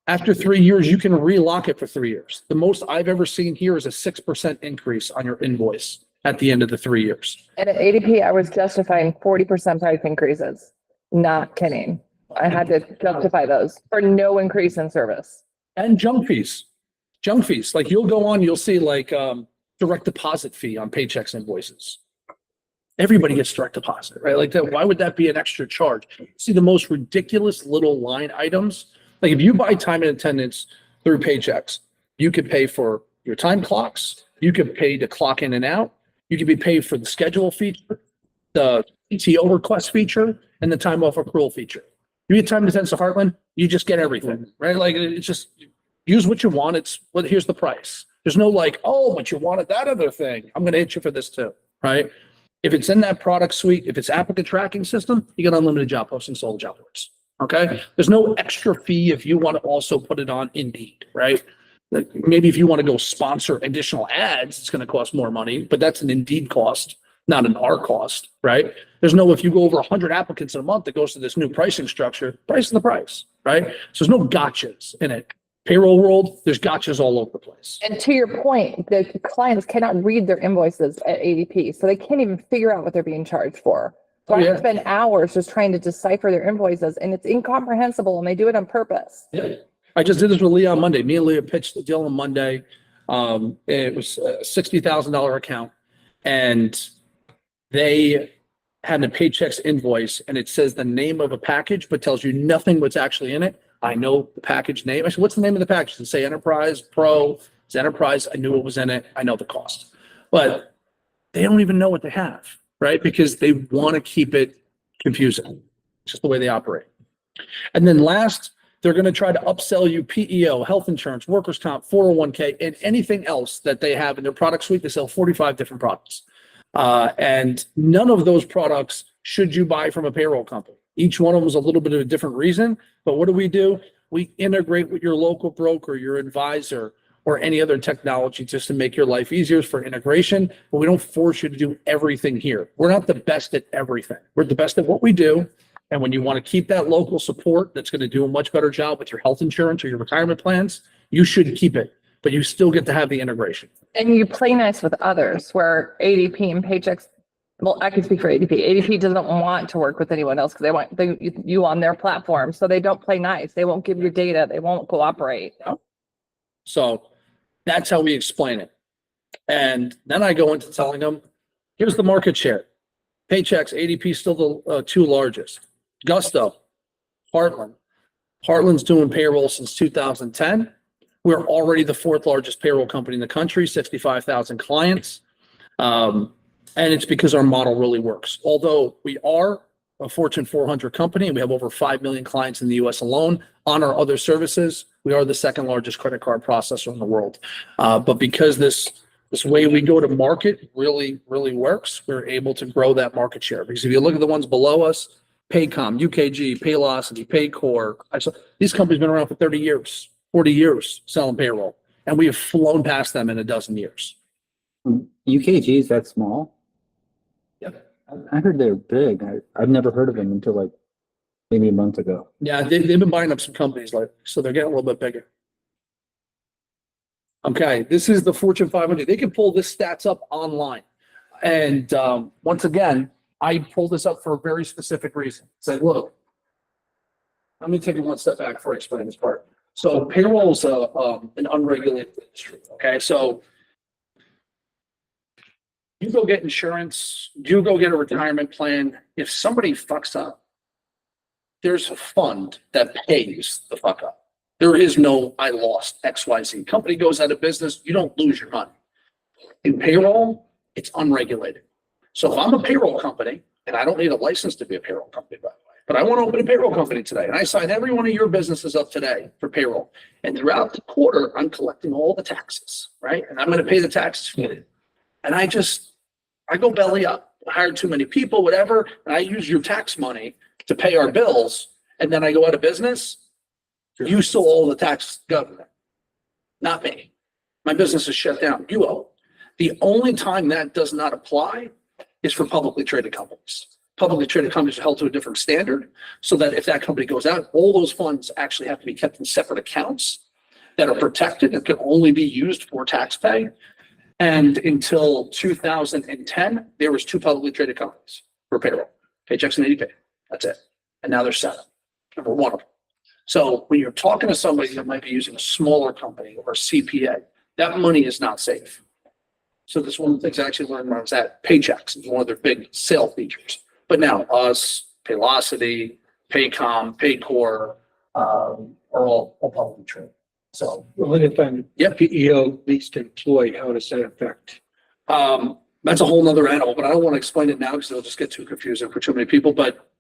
Speaker 4: After 3 years, you can relock it for 3 years. The most I've ever seen here is a 6% increase on your invoice at the end of the 3 years.
Speaker 1: And at ADP, I was justifying 40% price increases. Not kidding. I had to justify those for no increase in service.
Speaker 4: And junk fees. Like you'll go on, you'll see like direct deposit fee on Paychecks invoices. Everybody gets direct deposit, right? Like that. Why would that be an extra charge? See the most ridiculous little line items. Like if you buy time and attendance through Paychecks, you could pay for your time clocks. You could pay to clock in and out. You could be paid for the schedule feature, the PTO request feature, and the time off accrual feature. You get time and attendance to Heartland, you just get everything, right? Like it's just use what you want. Here's the price. There's no like, oh, but you wanted that other thing. I'm going to hit you for this too, right? If it's in that product suite, if it's applicant tracking system, you get unlimited job postings, all the job boards. Okay. There's no extra fee if you want to also put it on Indeed, right? Like maybe if you want to go sponsor additional ads, it's going to cost more money, but that's an Indeed cost, not an R cost, right? There's no, if you go over 100 applicants in a month, it goes to this new pricing structure, price and the price, right? So there's no gotchas in it. Payroll world, there's gotchas all over the place.
Speaker 1: And to your point, the clients cannot read their invoices at ADP, so they can't even figure out what they're being charged for. So
Speaker 4: Oh,
Speaker 1: I
Speaker 4: yeah.
Speaker 1: can spend hours just trying to decipher their invoices, and it's incomprehensible, and they do it on purpose.
Speaker 4: Yeah. I just did this with Leah on Monday. Me and Leah pitched the deal on Monday. It was a $60,000 account, and they had a Paychex invoice, and it says the name of a package, but tells you nothing what's actually in it. I know the package name. I said, what's the name of the package? Does it say Enterprise Pro? It's Enterprise. I knew what was in it. I know the cost, but they don't even know what they have, right? Because they want to keep it confusing. It's just the way they operate. And then last, they're going to try to upsell you PEO, health insurance, workers' comp, 401k, and anything else that they have in their product suite. They sell 45 different products. And none of those products should you buy from a payroll company. Each one of them is a little bit of a different reason. But what do? We integrate with your local broker, your advisor, or any other technology just to make your life easier for integration. But we don't force you to do everything here. We're not the best at everything. We're the best at what we do. And when you want to keep that local support that's going to do a much better job with your health insurance or your retirement plans, you should keep it, but you still get to have the integration.
Speaker 1: And you play nice with others, where ADP and Paychex, well, I can speak for ADP. ADP doesn't want to work with anyone else because they want you on their platform. So they don't play nice. They won't give you data. They won't cooperate.
Speaker 4: So that's how we explain it. And then I go into telling them, here's the market share. Paychex, ADP, still the two largest. Gusto, Heartland. Heartland's doing payroll since 2010. We're already the fourth largest payroll company in the country, 65,000 clients. And it's because our model really works. Although we are a Fortune 400 company, and we have over 5 million clients in the US alone. On our other services, we are the second largest credit card processor in the world. But because this way we go to market really works, we're able to grow that market share. Because if you look at the ones below us, Paycom, UKG, Paylocity, Paycor, these companies have been around for 30 years, 40 years selling payroll, and we have flown past them in a dozen years.
Speaker 2: UKG is that small?
Speaker 4: Yep.
Speaker 2: I heard they're big. I've never heard of them until like maybe a month ago.
Speaker 4: Yeah, they've been buying up some companies, so they're getting a little bit bigger. Okay, this is the Fortune 500. They can pull this stats up online. And once again, I pulled this up for a very specific reason. Say, look, let me take it one step back before I explain this part. So payroll is an unregulated industry. Okay, so you go get insurance, you go get a retirement plan. If somebody fucks up, there's a fund that pays the fuck up. There is no, I lost XYZ. Company goes out of business, you don't lose your money. In payroll, it's unregulated. So if I'm a payroll company, and I don't need a license to be a payroll company, by the way, but I want to open a payroll company today, and I sign every one of your businesses up today for payroll. And throughout the quarter, I'm collecting all the taxes, right? And I'm going to pay the taxes for it. And I go belly up. I hired too many people, whatever, and I use your tax money to pay our bills, and then I go out of business. You still owe the tax government, not me. My business is shut down. You owe. The only time that does not apply is for publicly traded companies. Publicly traded companies are held to a different standard, so that if that company goes out, all those funds actually have to be kept in separate accounts that are protected and can only be used for tax pay. And until 2010, there was two publicly traded companies for payroll, Paychex and ADP. That's it. And now there's 7. Number one of them. So when you're talking to somebody that might be using a smaller company or a CPA, that money is not safe. So this one of the things I actually learned when I was at Paychex is one of their big sale features. But now us, Paylocity, Paycom, Paycor, are all publicly traded. So
Speaker 3: Well, if I'm PEO leased employee, how does that affect?
Speaker 4: that's a whole nother animal, but I don't want to explain it now because it'll just get too confusing for too many people. But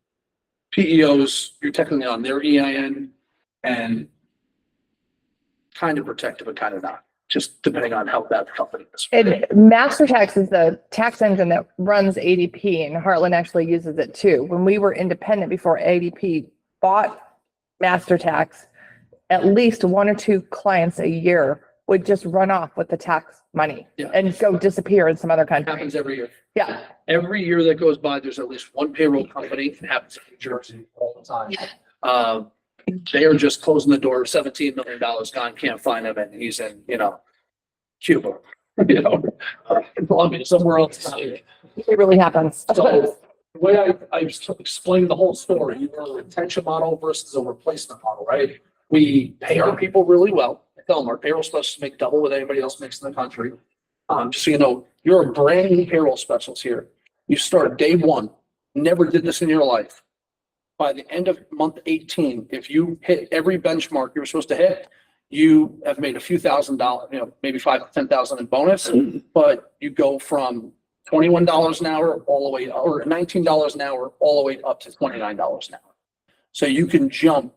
Speaker 4: PEOs, you're technically on their EIN and kind of protected, but kind of not, just depending on how bad the company is.
Speaker 1: And MasterTax is the tax engine that runs ADP, and Heartland actually uses it too. When we were independent before ADP bought master tax, at least one or two clients a year would just run off with the tax money
Speaker 4: Yeah.
Speaker 1: and go disappear in some other
Speaker 4: It
Speaker 1: country.
Speaker 4: happens every year.
Speaker 1: Yeah.
Speaker 4: Every year that goes by, there's at least one payroll company. It happens in New Jersey all the time. They are just closing the door, $17 million gone, can't find him, and he's in, Cuba, Colombia, somewhere else.
Speaker 1: It really happens.
Speaker 4: So the way I explained the whole story, you have a retention model versus a replacement model, right? We pay our people really well. I tell them our payroll specialists make double what anybody else makes in the country. Just so you know, you're a brand new payroll specialist here. You start day one, never did this in your life. By the end of month 18, if you hit every benchmark you were supposed to hit, you have made a few $1,000s, maybe $5,000 to $10,000 in bonus, but you go from $21 an hour all the way, or $19 an hour all the way up to $29 an hour. So you can jump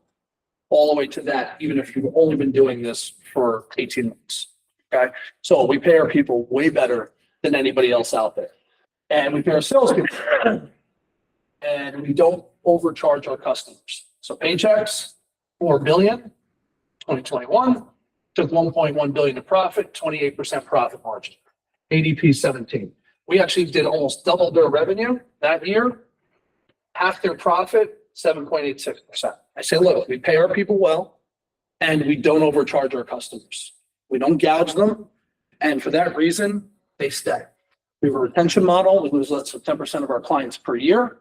Speaker 4: all the way to that, even if you've only been doing this for 18 months. Okay. So we pay our people way better than anybody else out there. And we pay our salespeople and we don't overcharge our customers. So Paychex, 4 billion, 2021, took 1.1 billion in profit, 28% profit margin. ADP 17. We actually did almost double their revenue that year. Half their profit, 7.86%. I say, look, we pay our people well and we don't overcharge our customers. We don't gouge them. And for that reason, they stay. We have a retention model. We lose less than 10% of our clients per year.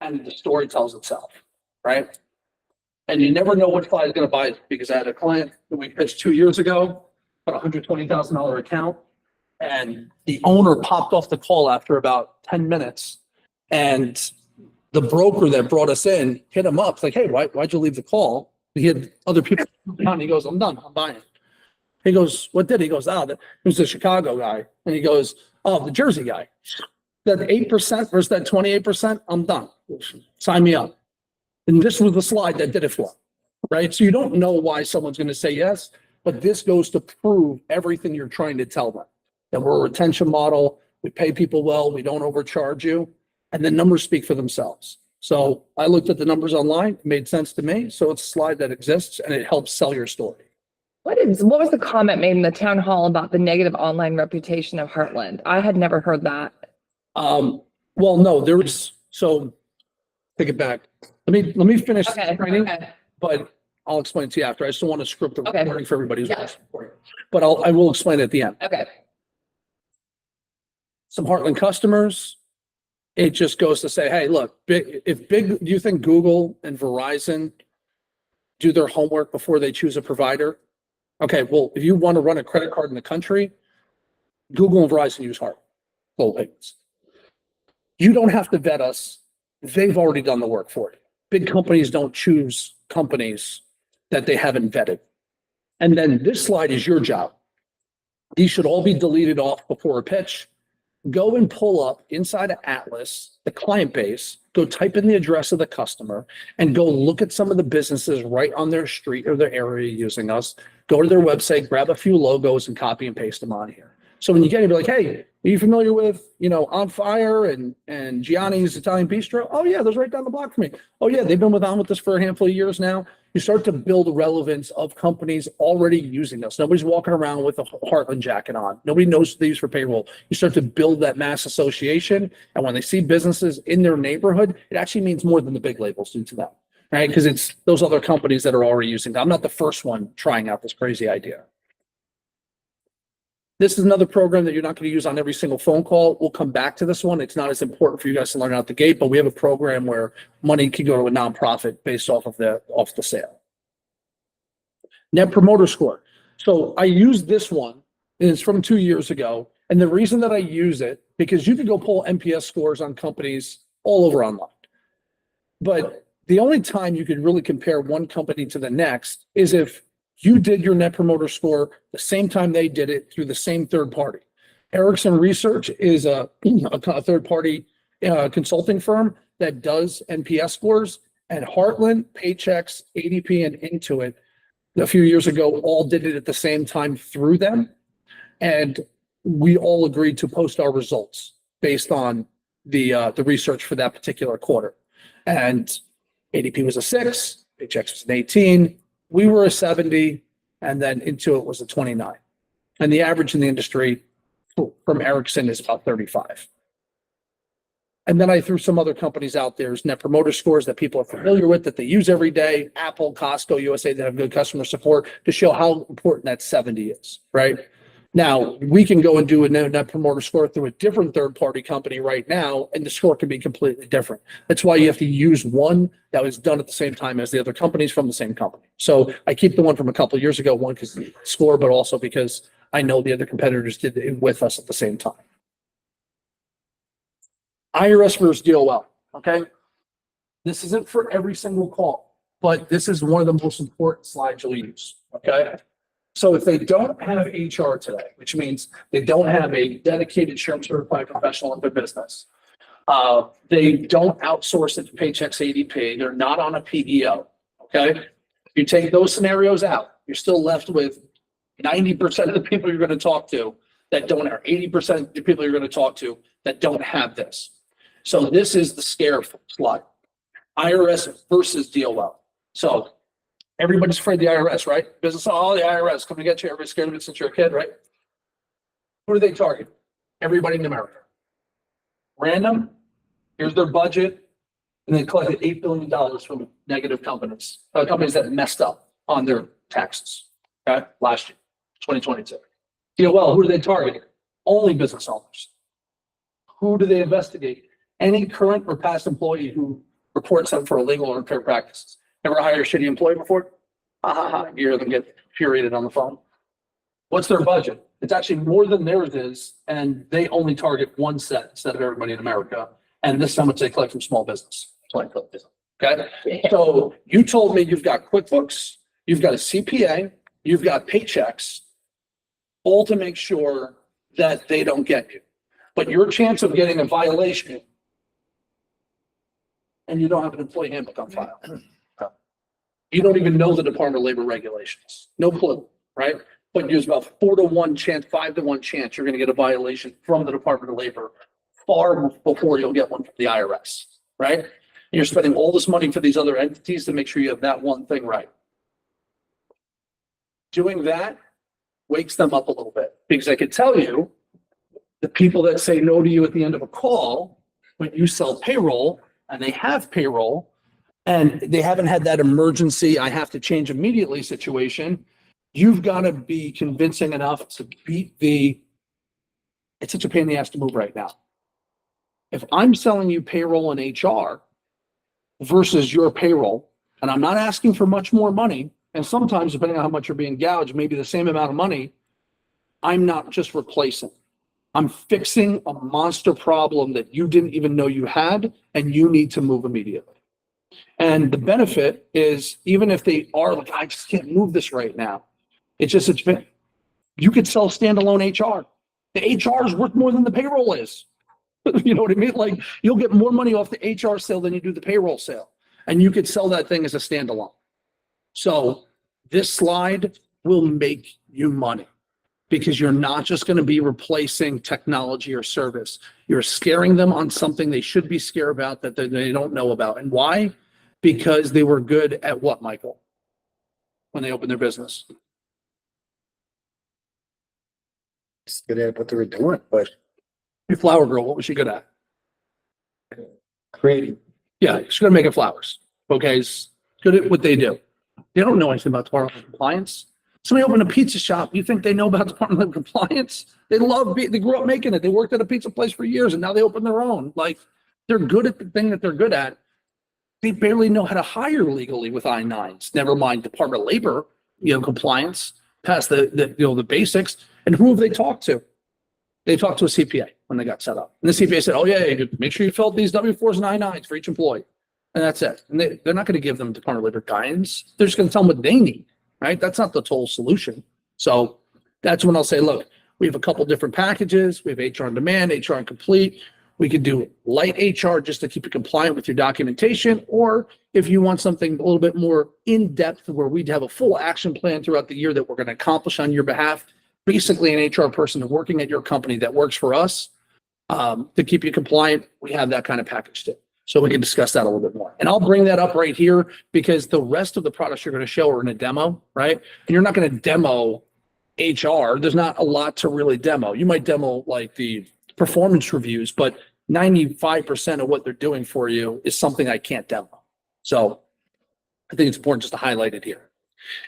Speaker 4: And the story tells itself, right? And you never know what client is going to buy it, because I had a client that we pitched 2 years ago, put a $120,000 account, and the owner popped off the call after about 10 minutes. And the broker that brought us in hit him up, like, hey, why'd you leave the call? He had other people on. He goes, I'm done. I'm buying. He goes, what did he? He goes, it was the Chicago guy. And he goes, oh, the Jersey guy. That 8% versus that 28%, I'm done. Sign me up. And this was the slide that did it for him, right? So you don't know why someone's going to say yes, but this goes to prove everything you're trying to tell them. That we're a retention model, we pay people well, we don't overcharge you, and the numbers speak for themselves. So I looked at the numbers online, it made sense to me. So it's a slide that exists and it helps sell your story.
Speaker 1: What was the comment made in the town hall about the negative online reputation of Heartland? I had never heard that.
Speaker 4: Well, no, there was, so take it back. Let me finish the training, but I'll explain it to you after. I just don't want to script the
Speaker 1: Okay.
Speaker 4: recording for everybody's.
Speaker 1: Yeah.
Speaker 4: But I will explain it at the end.
Speaker 1: Okay.
Speaker 4: Some Heartland customers, it just goes to say, hey, look, do you think Google and Verizon do their homework before they choose a provider? Okay, well, if you want to run a credit card in the country, Google and Verizon use Heartland Global Payments. You don't have to vet us. They've already done the work for you. Big companies don't choose companies that they haven't vetted. And then this slide is your job. These should all be deleted off before a pitch. Go and pull up inside of Atlas, the client base, go type in the address of the customer and go look at some of the businesses right on their street or their area using us. Go to their website, grab a few logos and copy and paste them on here. So when you get it, you're like, hey, are you familiar with, On Fire and Gianni's Italian Bistro? Oh yeah, those right down the block from me. Oh yeah, they've been with us for a handful of years now. You start to build relevance of companies already using us. Nobody's walking around with a Heartland jacket on. Nobody knows what they use for payroll. You start to build that mass association. And when they see businesses in their neighborhood, it actually means more than the big labels do to them, right? Because it's those other companies that are already using them. I'm not the first one trying out this crazy idea. This is another program that you're not going to use on every single phone call. We'll come back to this one. It's not as important for you guys to learn out the gate, but we have a program where money can go to a nonprofit based off the sale. Net Promoter Score. So I use this one, and it's from 2 years ago. And the reason that I use it, because you can go pull NPS scores on companies all over online. But the only time you can really compare one company to the next is if you did your Net Promoter Score the same time they did it through the same third party. Ericsson Research is a third party consulting firm that does NPS scores, and Heartland, Paychex, ADP, and Intuit a few years ago all did it at the same time through them. And we all agreed to post our results based on the research for that particular quarter. And ADP was a 6, Paychex was an 18, we were a 70, and then Intuit was a 29. And the average in the industry from Ericsson is about 35. And then I threw some other companies out there, net promoter scores that people are familiar with, that they use every day, Apple, Costco, USA, that have good customer support, to show how important that 70 is, right? Now, we can go and do a net promoter score through a different third-party company right now, and the score can be completely different. That's why you have to use one that was done at the same time as the other companies from the same company. So I keep the one from a couple of years ago, one because the score, but also because I know the other competitors did it with us at the same time. IRS versus DOL, okay? This isn't for every single call, but this is one of the most important slides you'll use, okay? So if they don't have HR today, which means they don't have a dedicated SHRM certified professional in their business, they don't outsource it to Paychex ADP, they're not on a PEO, okay? If you take those scenarios out, you're still left with 90% of the people you're going to talk to that don't, or 80% of the people you're going to talk to that don't have this. So this is the scare slide. IRS versus DOL. So everybody's afraid of the IRS, right? Business, oh, the IRS coming to get you. Everybody's scared of it since you're a kid, right? Who do they target? Everybody in America. Random. Here's their budget. And they collected $8 billion from negative companies, companies that messed up on their taxes, okay? Last year, 2022. DOL, who do they target? Only business owners. Who do they investigate? Any current or past employee who reports them for illegal or unfair practices. Ever hired a shitty employee before? You hear them get infuriated on the phone. What's their budget? It's actually more than theirs is, and they only target one set instead of everybody in America. And this is how much they collect from small business. Okay? So you told me you've got QuickBooks, you've got a CPA, you've got Paychex, all to make sure that they don't get you. But your chance of getting a violation, and you don't have an employee handbook on file. You don't even know the Department of Labor regulations. No clue, right? But there's about 4 to 1 chance, 5 to 1 chance you're going to get a violation from the Department of Labor far before you'll get one from the IRS, right? And you're spending all this money for these other entities to make sure you have that one thing right. Doing that wakes them up a little bit, because I can tell you the people that say no to you at the end of a call when you sell payroll, and they have payroll, and they haven't had that emergency, I have to change immediately situation, you've got to be convincing enough to beat it's such a pain in the ass to move right now. If I'm selling you payroll and HR versus your payroll, and I'm not asking for much more money, and sometimes depending on how much you're being gouged, maybe the same amount of money, I'm not just replacing. I'm fixing a monster problem that you didn't even know you had, and you need to move immediately. And the benefit is, even if they are like, I just can't move this right now, you could sell standalone HR. The HR is worth more than the payroll is. You know what I mean? Like, you'll get more money off the HR sale than you do the payroll sale. And you could sell that thing as a standalone. So this slide will make you money, because you're not just going to be replacing technology or service. You're scaring them on something they should be scared about that they don't know about. And why? Because they were good at what, Michael? When they opened their business.
Speaker 5: It's good at what they were doing, but
Speaker 4: Your flower girl, what was she good at?
Speaker 5: creating.
Speaker 4: Yeah, she's good at making flowers. Okay, she's good at what they do. They don't know anything about Department of Compliance. Somebody opened a pizza shop. You think they know about Department of Compliance? They grew up making it. They worked at a pizza place for years, and now they open their own. Like, they're good at the thing that they're good at. They barely know how to hire legally with I-9s. Never mind Department of Labor, compliance, past the basics. And who have they talked to? They talked to a CPA when they got set up. And the CPA said, oh yeah, make sure you fill out these W-4s and I-9s for each employee. And that's it. And they're not going to give them Department of Labor guidance. They're just going to tell them what they need, right? That's not the total solution. So that's when I'll say, look, we have a couple different packages. We have HR on demand, HR on complete. We could do light HR just to keep it compliant with your documentation. Or if you want something a little bit more in-depth, where we'd have a full action plan throughout the year that we're going to accomplish on your behalf, basically an HR person working at your company that works for us to keep you compliant, we have that kind of package too. So we can discuss that a little bit more. And I'll bring that up right here because the rest of the products you're going to show are in a demo, right? And you're not going to demo HR. There's not a lot to really demo. You might demo like the performance reviews, but 95% of what they're doing for you is something I can't demo. So I think it's important just to highlight it here.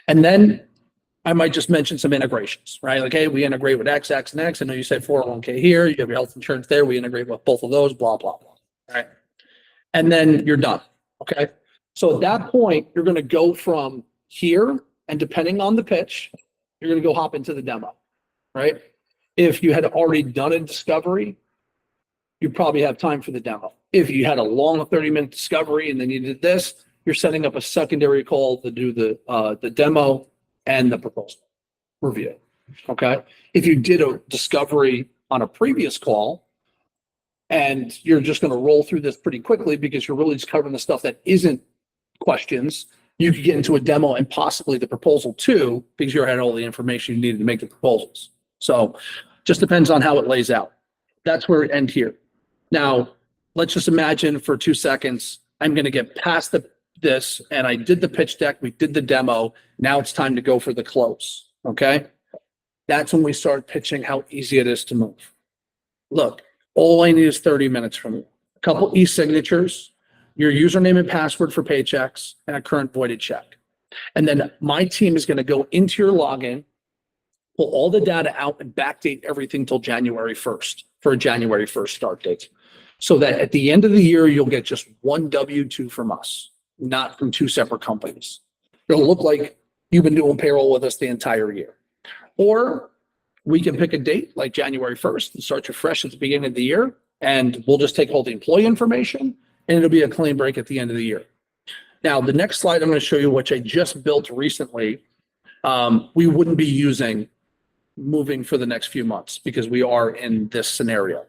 Speaker 4: And then I might just mention some integrations, right? Like, hey, we integrate with X, X, and X. I know you said 401k here. You have your health insurance there. We integrate with both of those, blah, blah, blah. All right. And then you're done. Okay. So at that point, you're going to go from here, and depending on the pitch, you're going to go hop into the demo, right? If you had already done a discovery, you probably have time for the demo. If you had a long 30-minute discovery and then you did this, you're setting up a secondary call to do the demo and the proposal review. Okay. If you did a discovery on a previous call, and you're just going to roll through this pretty quickly because you're really just covering the stuff that isn't questions, you could get into a demo and possibly the proposal too, because you had all the information you needed to make the proposals. So just depends on how it lays out. That's where it ends here. Now, let's just imagine for 2 seconds, I'm going to get past this and I did the pitch deck, we did the demo. Now it's time to go for the close. Okay. That's when we start pitching how easy it is to move. Look, all I need is 30 minutes from you. A couple e-signatures, your username and password for paychecks, and a current voided check. And then my team is going to go into your login, pull all the data out and backdate everything till January 1st for a January 1st start date. So that at the end of the year, you'll get just one W-2 from us, not from 2 separate companies. It'll look like you've been doing payroll with us the entire year. Or we can pick a date like January 1st and start you fresh at the beginning of the year. And we'll just take all the employee information and it'll be a clean break at the end of the year. Now, the next slide I'm going to show you, which I just built recently, we wouldn't be using moving for the next few months because we are in this scenario.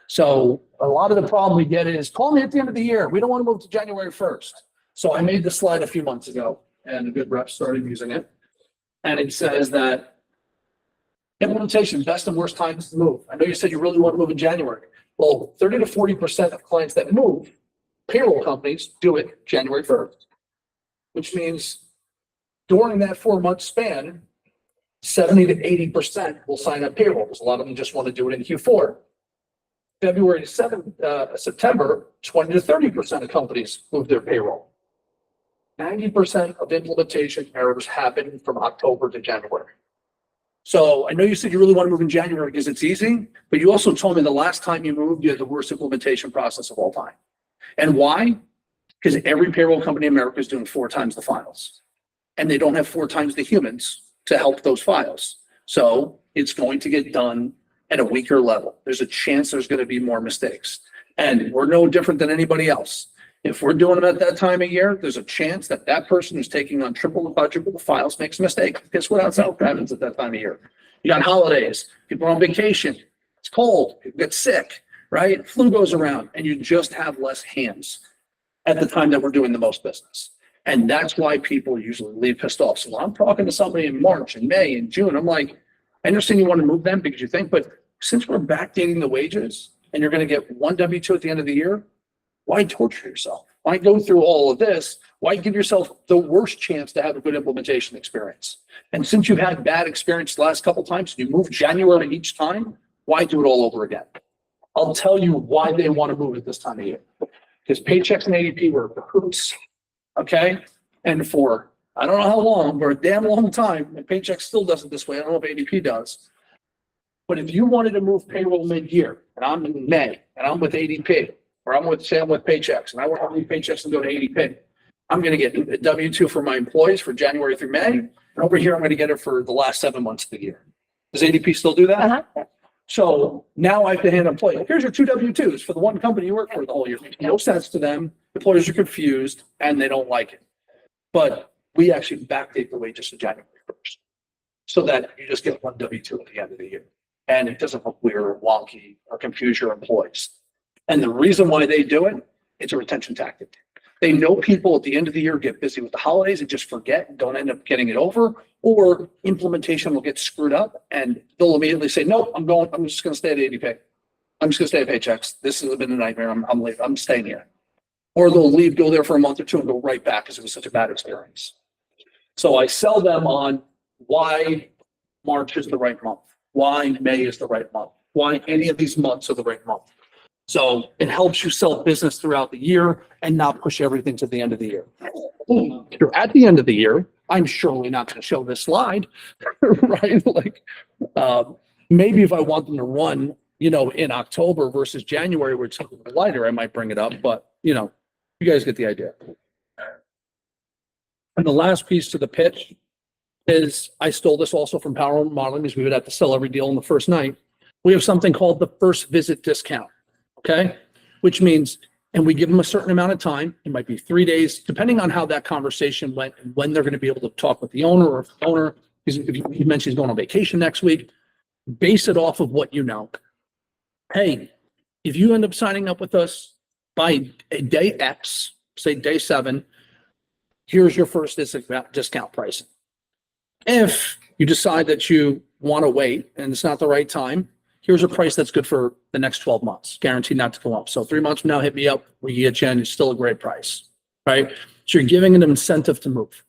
Speaker 4: So a lot of the problem we get is call me at the end of the year. We don't want to move to January 1st. So I made this slide a few months ago and a good rep started using it. And it says that implementation, best and worst times to move. I know you said you really want to move in January. Well, 30 to 40% of clients that move, payroll companies do it January 1st, which means during that 4-month span, 70 to 80% will sign up payroll because a lot of them just want to do it in Q4. February to September, 20 to 30% of companies move their payroll. 90% of implementation errors happen from October to January. So I know you said you really want to move in January because it's easy, but you also told me the last time you moved, you had the worst implementation process of all time. And why? Because every payroll company in America is doing 4 times the files. And they don't have 4 times the humans to help those files. So it's going to get done at a weaker level. There's a chance there's going to be more mistakes. And we're no different than anybody else. If we're doing them at that time of year, there's a chance that that person who's taking on triple the budget with the files makes a mistake. Guess what else happens at that time of year? You got holidays, people are on vacation, it's cold, people get sick, right? Flu goes around and you just have less hands at the time that we're doing the most business. And that's why people usually leave pissed off. So when I'm talking to somebody in March and May and June, I'm like, I understand you want to move them because you think, but since we're backdating the wages and you're going to get one W-2 at the end of the year, why torture yourself? Why go through all of this? Why give yourself the worst chance to have a good implementation experience? And since you've had bad experience the last couple of times, you move January each time, why do it all over again? I'll tell you why they want to move it this time of year. Because paychecks and ADP were hoots, okay? And for, I don't know how long, for a damn long time, and Paychex still does it this way. I don't know if ADP does. But if you wanted to move payroll mid-year, and I'm in May, and I'm with ADP, or I'm with Paychex, and I want to leave Paychex and go to ADP, I'm going to get a W-2 for my employees for January through May. And over here, I'm going to get it for the last 7 months of the year. Does ADP still do that?
Speaker 1: Uh-huh.
Speaker 4: So now I have to hand employee, here's your 2 W-2s for the one company you work for the whole year. Makes no sense to them. Employers are confused and they don't like it. But we actually backdate the wages to January 1st so that you just get one W-2 at the end of the year. And it doesn't look weird or wonky or confuse your employees. And the reason why they do it, it's a retention tactic. They know people at the end of the year get busy with the holidays and just forget and don't end up getting it over, or implementation will get screwed up and they'll immediately say, nope, I'm just going to stay at ADP. I'm just going to stay at Paychex. This has been a nightmare. I'm leaving. I'm staying here. or they'll leave, go there for a month or two and go right back because it was such a bad experience. So I sell them on why March is the right month, why May is the right month, why any of these months are the right month. So it helps you sell business throughout the year and not push everything to the end of the year. If you're at the end of the year, I'm surely not going to show this slide, right? Like, maybe if I want them to run, in October versus January, where it's a little lighter, I might bring it up, but you guys get the idea. And the last piece to the pitch is I stole this also from Power Modeling, because we would have to sell every deal on the first night. We have something called the first visit discount. Okay. Which means, and we give them a certain amount of time. It might be 3 days, depending on how that conversation went and when they're going to be able to talk with the owner, or if the owner, if you mentioned he's going on vacation next week, base it off of what you know. Hey, if you end up signing up with us by a day X, say day 7, here's your first discount pricing. If you decide that you want to wait and it's not the right time, here's a price that's good for the next 12 months, guaranteed not to go up. So 3 months from now, hit me up, we get you in, it's still a great price, right? So you're giving an incentive to move,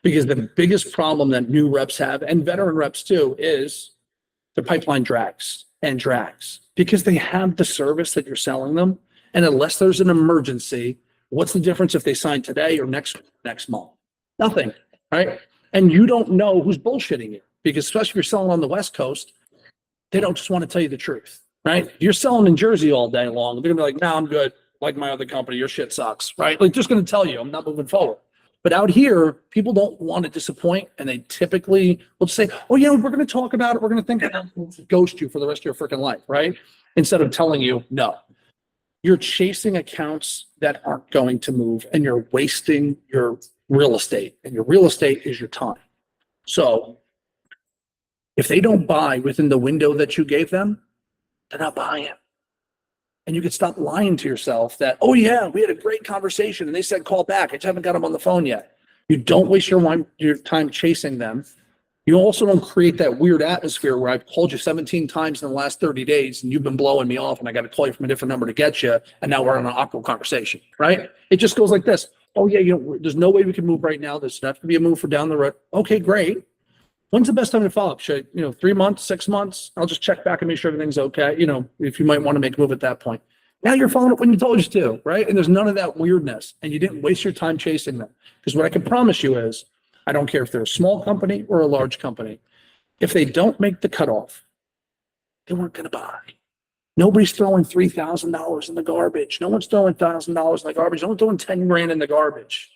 Speaker 4: because the biggest problem that new reps have, and veteran reps too, is the pipeline drags and drags, because they have the service that you're selling them. And unless there's an emergency, what's the difference if they sign today or next month? Nothing, right? And you don't know who's bullshitting you, because especially if you're selling on the West Coast, they don't just want to tell you the truth, right? If you're selling in Jersey all day long, they're gonna be like, no, I'm good. Like my other company, your shit sucks, right? Like, just gonna tell you, I'm not moving forward. But out here, people don't want to disappoint, and they typically will say, oh, we're going to talk about it. We're going to think about it, ghost you for the rest of your freaking life, right? Instead of telling you, no. You're chasing accounts that aren't going to move, and you're wasting your real estate, and your real estate is your time. So if they don't buy within the window that you gave them, they're not buying. And you can stop lying to yourself that, oh yeah, we had a great conversation and they said call back. I just haven't got them on the phone yet. You don't waste your time chasing them. You also don't create that weird atmosphere where I've called you 17 times in the last 30 days and you've been blowing me off and I got to call you from a different number to get you. And now we're on an awkward conversation, right? It just goes like this. Oh yeah, there's no way we can move right now. There's not to be a move for down the road. Okay, great. When's the best time to follow up? Should 3 months, 6 months? I'll just check back and make sure everything's okay. If you might want to make a move at that point. Now you're following up when you told you to, right? And there's none of that weirdness, and you didn't waste your time chasing them. Because what I can promise you is, I don't care if they're a small company or a large company, if they don't make the cutoff, they weren't going to buy. Nobody's throwing $3,000 in the garbage. No one's throwing $1,000 in the garbage. No one's throwing 10 grand in the garbage.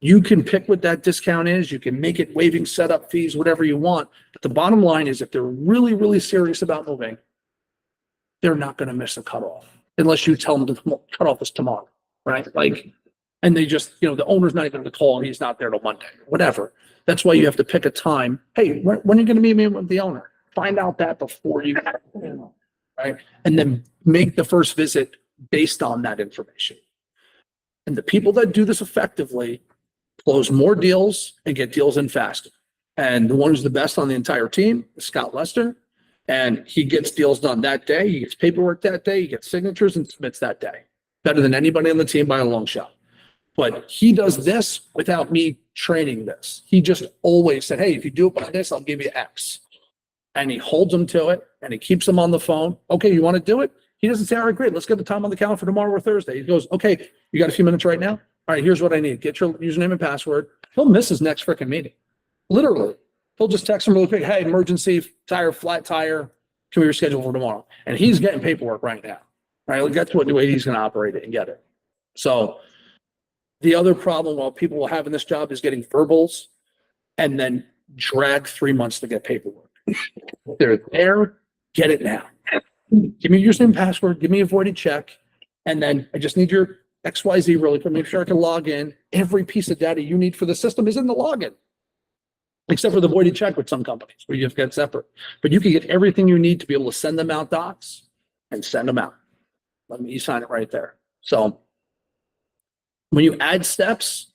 Speaker 4: You can pick what that discount is. You can make it waiving setup fees, whatever you want. But the bottom line is, if they're really, really serious about moving, they're not going to miss a cutoff unless you tell them the cutoff is tomorrow, right? And they just, the owner's not even going to call and he's not there till Monday, whatever. That's why you have to pick a time. Hey, when are you going to meet me with the owner? Find out that before you, right? And then make the first visit based on that information. And the people that do this effectively close more deals and get deals in faster. And the one who's the best on the entire team is Scott Lester. And he gets deals done that day. He gets paperwork that day. He gets signatures and submits that day. Better than anybody on the team by a long shot. But he does this without me training this. He just always said, hey, if you do it by this, I'll give you X. And he holds them to it and he keeps them on the phone. Okay, you want to do it? He doesn't say, all right, great. Let's get the time on the calendar for tomorrow or Thursday. He goes, okay, you got a few minutes right now? All right, here's what I need. Get your username and password. He'll miss his next freaking meeting. Literally. He'll just text him really quick. Hey, emergency tire, flat tire. Can we reschedule for tomorrow? And he's getting paperwork right now. Right? Like, that's what the way he's going to operate it and get it. So the other problem while people will have in this job is getting verbals and then drag 3 months to get paperwork. They're there. Get it now. Give me your username and password. Give me a voided check. And then I just need your XYZ really quick. Make sure I can log in. Every piece of data you need for the system is in the login. Except for the voided check with some companies where you have to get separate. But you can get everything you need to be able to send them out docs and send them out. Let me sign it right there. So when you add steps,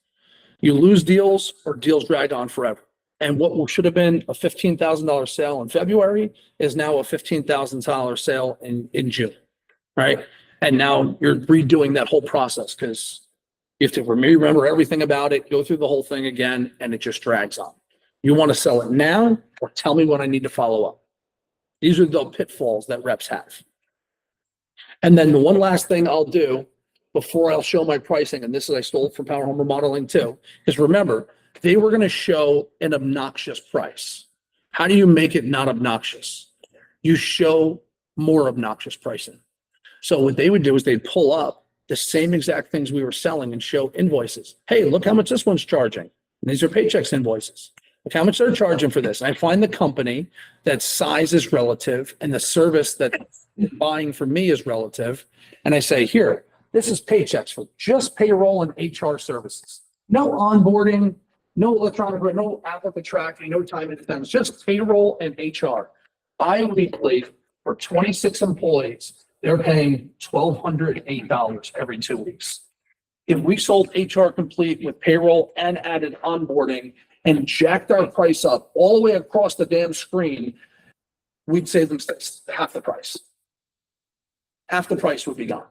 Speaker 4: you lose deals or deals drag on forever. And what should have been a $15,000 sale in February is now a $15,000 sale in June, right? And now you're redoing that whole process because You have to remember everything about it, go through the whole thing again, and it just drags on. You want to sell it now or tell me when I need to follow up. These are the pitfalls that reps have. And then the one last thing I'll do before I'll show my pricing, and this is I stole from Power Home Remodeling too, is remember, they were going to show an obnoxious price. How do you make it not obnoxious? You show more obnoxious pricing. So what they would do is they'd pull up the same exact things we were selling and show invoices. Hey, look how much this one's charging. And these are paychecks invoices. Look how much they're charging for this. And I find the company that size is relative and the service that buying from me is relative. And I say, here, this is paychecks for just payroll and HR services. No onboarding, no electronic, no applicant tracking, no time and expense, just payroll and HR. Bi-weekly for 26 employees, they're paying $1,208 every 2 weeks. If we sold HR Complete with payroll and added onboarding and jacked our price up all the way across the damn screen, we'd save them half the price. Half the price would be gone.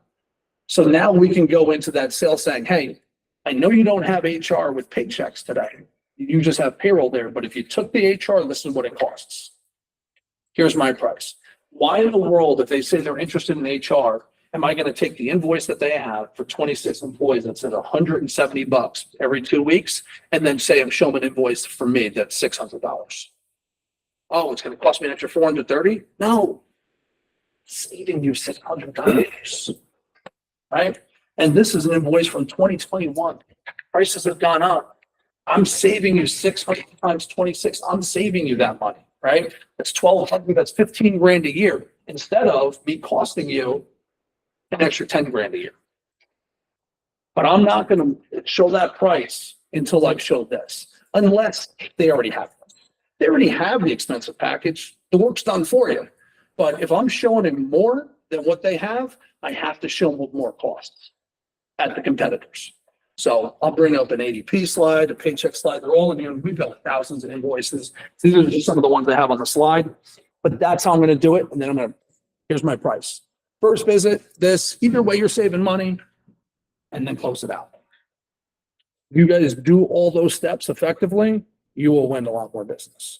Speaker 4: So now we can go into that sale saying, hey, I know you don't have HR with paychecks today. You just have payroll there, but if you took the HR, this is what it costs. Here's my price. Why in the world, if they say they're interested in HR, am I going to take the invoice that they have for 26 employees that's at $170 every 2 weeks and then say I'm showing an invoice for me that's $600? Oh, it's going to cost me an extra $430? No, saving you $600, right? And this is an invoice from 2021. Prices have gone up. I'm saving you 600 times 26. I'm saving you that money, right? That's 1,200. That's 15 grand a year instead of me costing you an extra 10 grand a year. But I'm not going to show that price until I've showed this, unless they already have it. They already have the expensive package. The work's done for you. But if I'm showing them more than what they have, I have to show them more costs at the competitors. So I'll bring up an ADP slide, a paycheck slide. They're all in here. We've got thousands of invoices. These are just some of the ones I have on the slide, but that's how I'm going to do it. And then here's my price. First visit, this, either way you're saving money, and then close it out. If you guys do all those steps effectively, you will win a lot more business.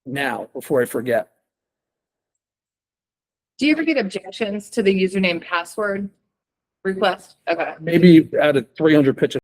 Speaker 4: Now, before I forget,
Speaker 1: Do you ever get objections to the username password request? Okay.
Speaker 4: maybe added 300 pitches